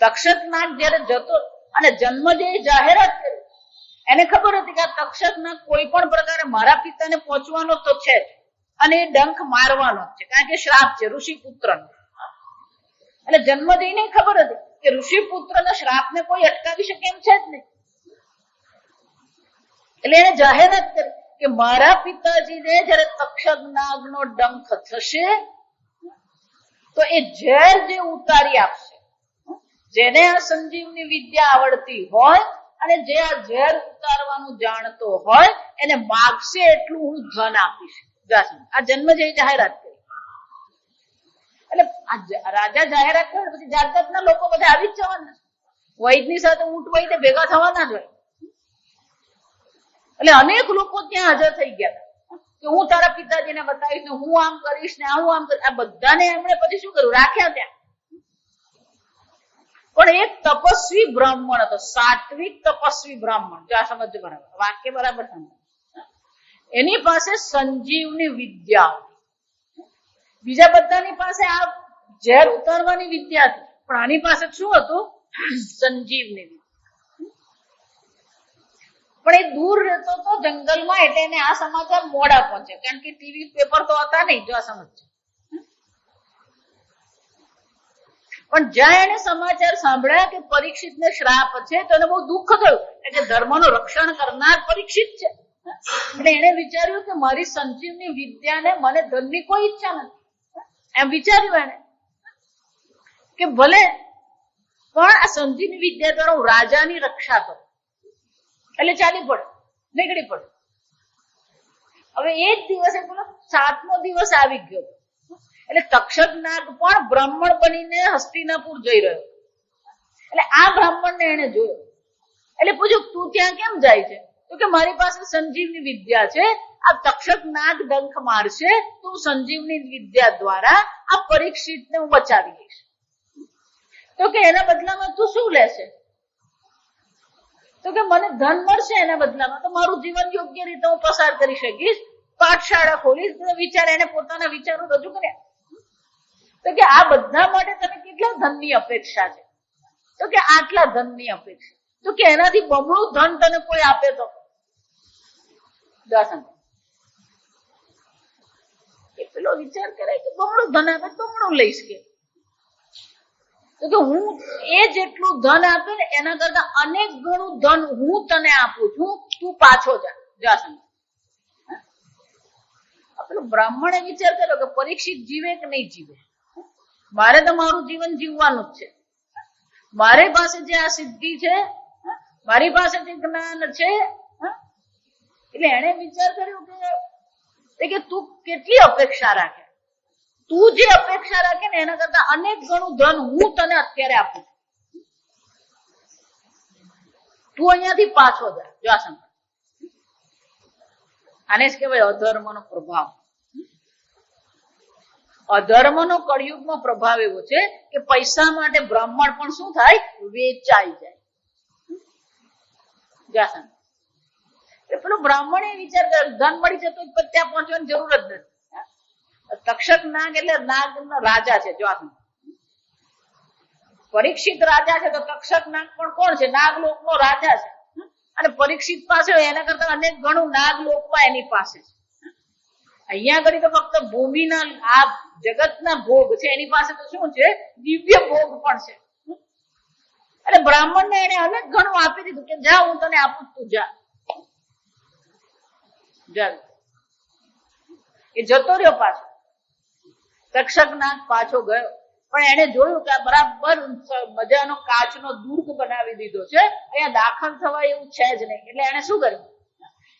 તક્ષક નાગ જયારે જતો અને જન્મ જે જાહેરાત કરી, એને ખબર હતી કે આ તક્ષક નાગ કોઈ પણ પ્રકારે મારા પિતાને પહોંચવાનો તો છે જ, અને એ ડંખ મારવાનો જ છે, કારણ કે શ્રાપ છે ઋષિ પુત્રનો. એટલે જન્મ જઈને ખબર હતી કે ઋષિ પુત્રના શ્રાપને કોઈ અટકાવી શકે એમ છે જ નહીં. એટલે એને જાહેરાત કરી કે મારા પિતાજીને જયારે તક્ષક નાગનો ડંખ થશે તો એ ઝેર જે ઉતારી આપશે, જેને આ સંજીવની વિદ્યા આવડતી હોય અને જે આ ઝેર ઉતારવાનું જાણતો હોય એને માગશે એટલું હું ધન આપીશ. આ જન્મ જે જાહેરાત કરી. એટલે રાજા જાહેરાત કરે પછી જાત જાતના લોકો બધા આવી જ જવાના. વૈદની સાથે ઊંટ વૈદે ભેગા થવાના જ હોય. એટલે અનેક લોકો ત્યાં હાજર થઈ ગયા કે હું તારા પિતાજીને બતાવીશ ને હું આમ કરીશ ને હું આમ કરીશ. આ બધાને એમણે પછી શું કર્યું? રાખ્યા ત્યાં. પણ એક તપસ્વી બ્રાહ્મણ હતો, સાત્વિક તપસ્વી બ્રાહ્મણ. જો આ સમજ બરાબર, વાક્ય બરાબર સમજ. એની પાસે સંજીવની વિદ્યા. બીજા બધાની પાસે આ ઝેર ઉતારવાની વિદ્યા હતી, પણ આની પાસે શું હતું? સંજીવની વિદ્યા. પણ એ દૂર રહેતો હતો જંગલમાં, એટલે એને આ સમાચાર મોડા પહોંચે, કારણ કે ટીવી પેપર તો હતા નહીં. જો આ સમજ. પણ જ્યાં એને સમાચાર સાંભળ્યા કે પરીક્ષિતને શ્રાપ છે, તો એને બહુ દુઃખ થયું, એટલે ધર્મનું રક્ષણ કરનાર પરીક્ષિત છે. એટલે એને વિચાર્યું કે મારી સંજીવની વિદ્યાને, મને ધનની કોઈ ઈચ્છા નથી, એમ વિચાર્યું એને કે ભલે પણ આ સંજીવની વિદ્યા દ્વારા હું રાજાની રક્ષા કરું. એટલે ચાલી પડે, નીકળી પડે. હવે એ જ દિવસે બોલો 7મો દિવસ આવી ગયો, એટલે તક્ષક નાગ પણ બ્રાહ્મણ બનીને હસ્તિનાપુર જઈ રહ્યો. એટલે આ બ્રાહ્મણને એને જોયો, એટલે પૂછ્યું તું ત્યાં કેમ જાય છે? તો કે મારી પાસે સંજીવની વિદ્યા છે, આ તક્ષક નાગ ડંખ મારશે તો હું સંજીવની વિદ્યા દ્વારા આ પરીક્ષિતને હું બચાવી લઈશ. તો કે એના બદલામાં તું શું લેશે? તો કે મને ધન મળશે એના બદલામાં, તો મારું જીવન યોગ્ય રીતે હું પસાર કરી શકીશ, પાઠશાળા ખોલીશ. વિચાર, એને પોતાના વિચારો રજૂ કર્યા. તો કે આ બધા માટે તને કેટલા ધનની અપેક્ષા છે? તો કે આટલા ધનની અપેક્ષા. તો કે એનાથી બમણું ધન તને કોઈ આપે તો? એ પેલો વિચાર કરે કે બમણું ધન આપે તો બમણું લઈશ. કે હું એ જેટલું ધન આપે ને એના કરતા અનેક ગણું ધન હું તને આપું છું, તું પાછો જા. પેલો બ્રાહ્મણે વિચાર કર્યો કે પરીક્ષિત જીવે કે નહીં જીવે, મારે તો મારું જીવન જીવવાનું જ છે. મારી પાસે જે આ સિદ્ધિ છે, મારી પાસે જે જ્ઞાન છે, એટલે એને વિચાર કર્યો કે તું કેટલી અપેક્ષા રાખે, તું જે અપેક્ષા રાખે ને એના કરતા અનેક ગણું ધન હું તને અત્યારે આપું છું, તું અહીંયાથી પાછો જા. જો આ સંકલ્પ, આને જ કહેવાય અધર્મનો પ્રભાવ. અધર્મનો કળિયુગમાં પ્રભાવ એવો છે કે પૈસા માટે બ્રાહ્મણ પણ શું થાય? વેચાઈ જાય. પેલો બ્રાહ્મણે વિચાર કર્યો ધન મળી જતો ત્યાં પહોંચવાની જરૂર જ નથી. તક્ષક નાગ એટલે નાગ રાજા છે. જો પરીક્ષિત રાજા છે, તો તક્ષક નાગ પણ કોણ છે? નાગલોક નો રાજા છે. અને પરીક્ષિત પાસે એના કરતા અનેક ગણું નાગલોકમાં એની પાસે છે. અહીંયા આગળ તો ફક્ત ભૂમિના આ જગતના ભોગ છે, એની પાસે તો શું છે? દિવ્ય ભોગ પણ છે. એટલે બ્રાહ્મણને એને અનેક ગણું આપી દીધું કે જા, હું તને આપું, તું જા. એ જતો રહ્યો પાછો. તક્ષક નાગ પાછો ગયો, પણ એને જોયું કે આ બરાબર મજાનો કાચનો દુર્ગ બનાવી દીધો છે, અહીંયા દાખલ થવાય એવું છે જ નહીં. એટલે એને શું કર્યું?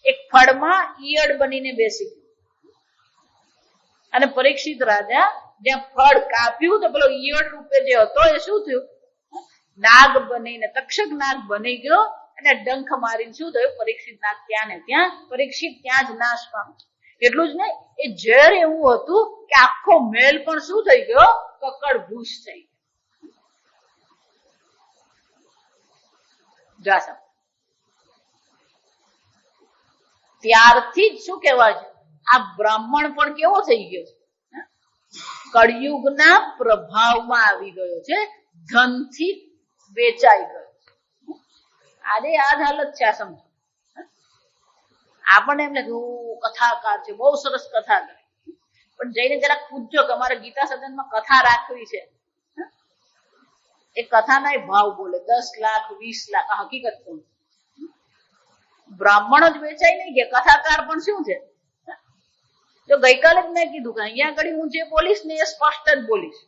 એક ફળમાં ઈયળ બનીને બેસી ગયું. અને પરીક્ષિત રાજા જ્યાં ફળ કાપ્યું તો પેલો ઈયળ રૂપે જે હતો એ શું થયું? નાગ બનીને, તક્ષક નાગ બની ગયો. અને ડંખ મારીને શું થયું? પરીક્ષિત નાગ ત્યાં ને ત્યાં, પરીક્ષિત ત્યાં જ નાશ પામ્યો. એટલું જ નહીં, એ ઝેર એવું હતું કે આખો મહેલ પણ શું થઈ ગયો? કકડ ભૂસ થઈ ગયો. ત્યારથી જ શું કહેવાય છે? આ બ્રાહ્મણ પણ કેવો થઈ ગયો છે? કળિયુગના પ્રભાવમાં આવી ગયો છે, ધનથી વેચાઈ ગયો. આજે આ જ હાલત છે. આ સમજો. આપણને એમ લાગે કથાકાર છે, બહુ સરસ કથા કરે, પણ જઈને જરાક પૂછજો કે અમારે ગીતા સદનમાં કથા રાખવી છે, એ કથાના ભાવ બોલે 10 લાખ 20 લાખ. આ હકીકત કહું, બ્રાહ્મણો જ વેચાઈ નહીં ગયા, કથાકાર પણ શું છે? જો ગઈકાલે જ મેં કીધું કે અહીંયા આગળ હું જે બોલીશ ને એ સ્પષ્ટ જ બોલીશ.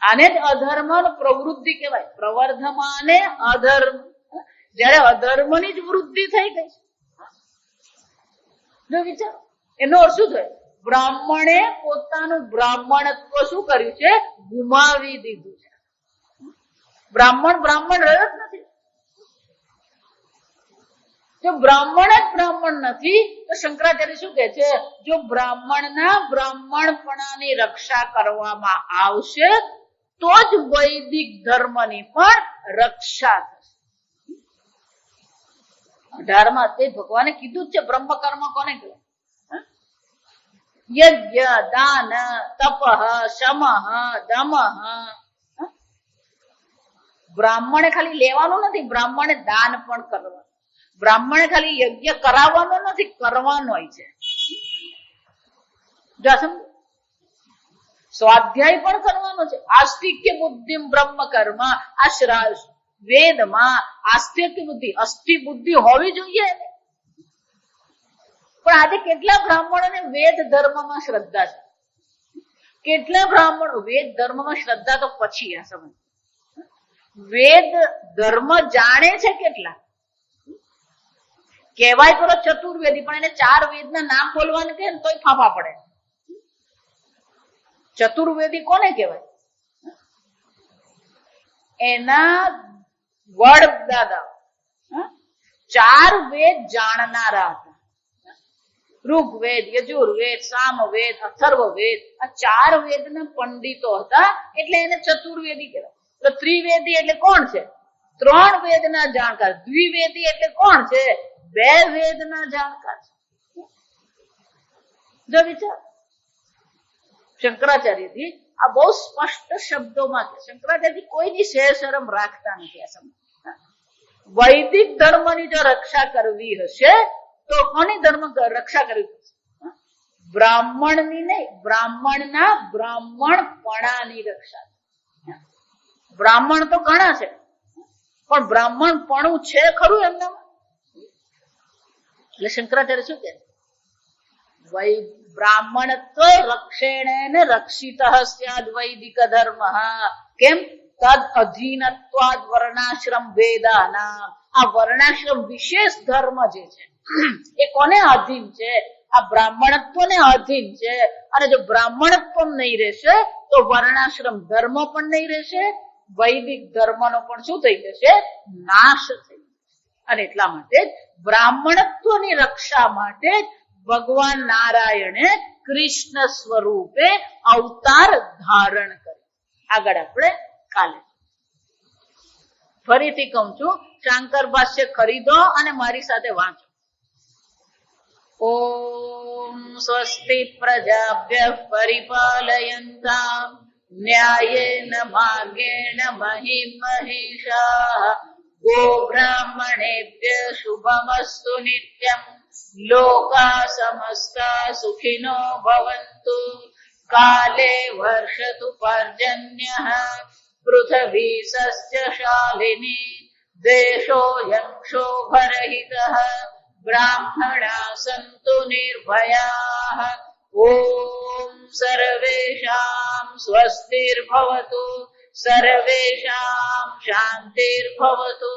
આને જ અધર્મ પ્રવૃત્તિ કહેવાય. પ્રવર્ધમાને અધર્મ. જયારે અધર્મની જ વૃદ્ધિ થઈ ગઈ, જો વિચારો, એનો અર્થ શું થયો? બ્રાહ્મણે પોતાનું બ્રાહ્મણત્વ શું કર્યું છે? ગુમાવી દીધું છે. બ્રાહ્મણ રહ્યો જ નથી. જો બ્રાહ્મણ જ બ્રાહ્મણ નથી તો શંકરાચાર્ય શું કહે છે? જો બ્રાહ્મણના બ્રાહ્મણપણાની રક્ષા કરવામાં આવશે તો જ વૈદિક ધર્મની પણ રક્ષા થશે. 18મા અધ્યાય ભગવાને કીધું જ છે. બ્રહ્મ કર્મ કોને કહેવાય? યજ્ઞ, દાન, તપઃ, શમઃ, દમઃ. બ્રાહ્મણે ખાલી લેવાનું નથી, બ્રાહ્મણે દાન પણ કરવાનું. બ્રાહ્મણે ખાલી યજ્ઞ કરાવવાનો નથી, કરવાનો છે. સ્વાધ્યાય પણ કરવાનો છે. આસ્તિક્ય બુદ્ધિ બ્રહ્મ કર્મ. આ વેદમાં આસ્તિક્ય બુદ્ધિ, અસ્થિ બુદ્ધિ હોવી જોઈએ. પણ આજે કેટલા બ્રાહ્મણોને વેદ ધર્મમાં શ્રદ્ધા છે? કેટલા બ્રાહ્મણો વેદ ધર્મમાં શ્રદ્ધા તો પછી આ સમજ. વેદ ધર્મ જાણે છે કેટલા? કહેવાય કરો ચતુર્વેદી, પણ એને 4 વેદના નામ બોલવાનું કહે ને તોય ફાફા પડે. ચતુર્વેદી કોને કહેવાય? એના વડદાદા 4 વેદ જાણનારા હતા. ઋગ્વેદ, યજુર્વેદ, સામવેદ, અથર્વવેદ, આ 4 વેદના પંડિતો હતા, એટલે એને ચતુર્વેદી કહેવાય. તો ત્રિવેદી એટલે કોણ છે? 3 વેદના જાણકાર. દ્વિવેદી એટલે કોણ છે? 2 વેદના જાણકાર છે. જો વિચાર, શંકરાચાર્યજી આ બહુ સ્પષ્ટ શબ્દોમાં છે. શંકરાચાર્યજી કોઈની શેર શરમ રાખતા નથી. આ સમજ, વૈદિક ધર્મની જો રક્ષા કરવી હશે તો કોની ધર્મ રક્ષા કરવી પડશે? બ્રાહ્મણની નહીં, બ્રાહ્મણના બ્રાહ્મણપણાની રક્ષા. બ્રાહ્મણ તો ઘણા છે, પણ બ્રાહ્મણપણું છે ખરું એમનામાં? એટલે શંકરાચાર્ય શું કે બ્રાહ્મણત્વ રક્ષેણ રક્ષિત સ્યાદ વૈદિક ધર્મ. કેમ? તદ અધીનત્વાદ વર્ણાશ્રમ વેદાના. આ વર્ણાશ્રમ વિશેષ ધર્મ જે છે એ કોને અધીન છે? આ બ્રાહ્મણત્વને અધીન છે. અને જો બ્રાહ્મણત્વ નહીં રહેશે તો વર્ણાશ્રમ ધર્મ પણ નહીં રહેશે, વૈદિક ધર્મનો પણ શું થઈ જશે? નાશ થઈ જશે. અને એટલા માટે બ્રાહ્મણત્વની રક્ષા માટે ભગવાન નારાયણે કૃષ્ણ સ્વરૂપે અવતાર ધારણ કર્યો. આગળ આપણે કાલે ફરીથી કહું છું, શાંકર ભાષ્ય ખરીદો અને મારી સાથે વાંચો. ઓમ સ્વસ્તિ પ્રજાભ્યઃ પરિપાલયન્તામ ન્યાયેન માર્ગેણ મહિં મહિષાઃ ગોબ્રાહ્મણેભ્યઃ શુભમસ્તુ નિત્યં લોકા સમસ્તા સુખિનો ભવન્તુ કાલે વર્ષતુ પર્જન્યઃ પૃથ્વી સસ્યશાલિની દેશોऽયં ક્ષોભરહિતઃ બ્રાહ્મણા સन्तુ નિર્ભયાઃ ઓમ સર્વેષાં સ્વસ્તિર્ભવતુ સર્વેષાં શાંતિર્ભવતુ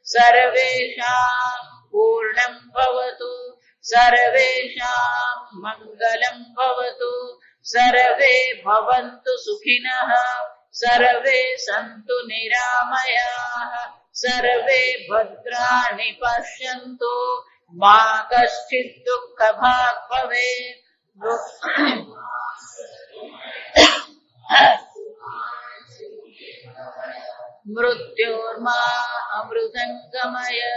સર્વેષાં પૂર્ણં ભવતુ સર્વેષાં મંગલં ભવતુ સર્વે ભવन्तુ સુખિનઃ સર્વે સन्तુ નિરામયાઃ સર્વે ભદ્રાણિ પશ્યन्तુ મા કશ્ચિत् દુઃખભાગ્ ભવેत्. મૃત્યોર્મા અમૃતંગમય.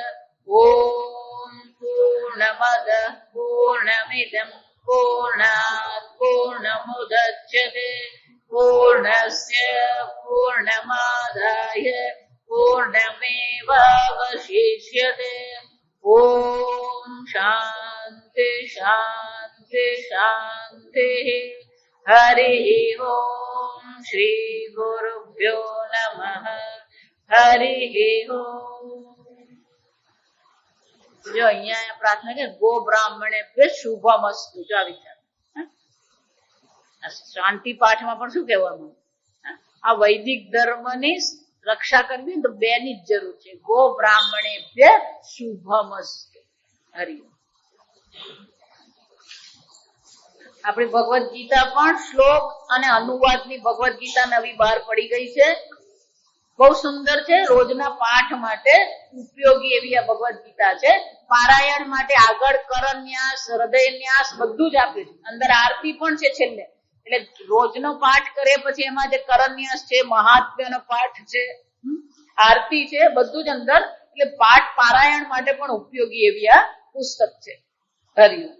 ઓમ પૂર્ણમદ પૂર્ણમિદં પૂર્ણાત પૂર્ણમુદચ્યતે પૂર્ણસ્ય પૂર્ણમાદાય પૂર્ણમેવાવશિષ્યતે. ઓમ શાંતિ શાંતિ શાંતિ. હરિ ઓમ શ્રી ગુરુભ્યો નમઃ. હરિ ઓમ. જો અહીંયા પ્રાર્થના કે ગો બ્રાહ્મણે શુભમસ્તુ. જો આ વિચાર શાંતિ પાઠમાં પણ શું કહેવાનું? આ વૈદિક ધર્મની રક્ષા કરવી તો 2 ની જ જરૂર છે. ગો બ્રાહ્મણેભ્ય શુભમસ્તુ. હરિ. આપણી ભગવદ ગીતા પણ શ્લોક અને અનુવાદની ભગવદ ગીતા નવી બહાર પડી ગઈ છે. બહુ સુંદર છે. રોજના પાઠ માટે ઉપયોગી એવી આ ભગવદ ગીતા છે. પારાયણ માટે આગળ કરન્યાસ, હૃદયન્યાસ બધું જ આપ્યું છે. અંદર આરતી પણ છે છેલ્લે. એટલે રોજનો પાઠ કરે પછી એમાં જે કરન્યાસ છે, મહાત્મ્યનો પાઠ છે, આરતી છે, બધું જ અંદર. એટલે પાઠ પારાયણ માટે પણ ઉપયોગી એવી આ પુસ્તક છે. હરિ ઓમ.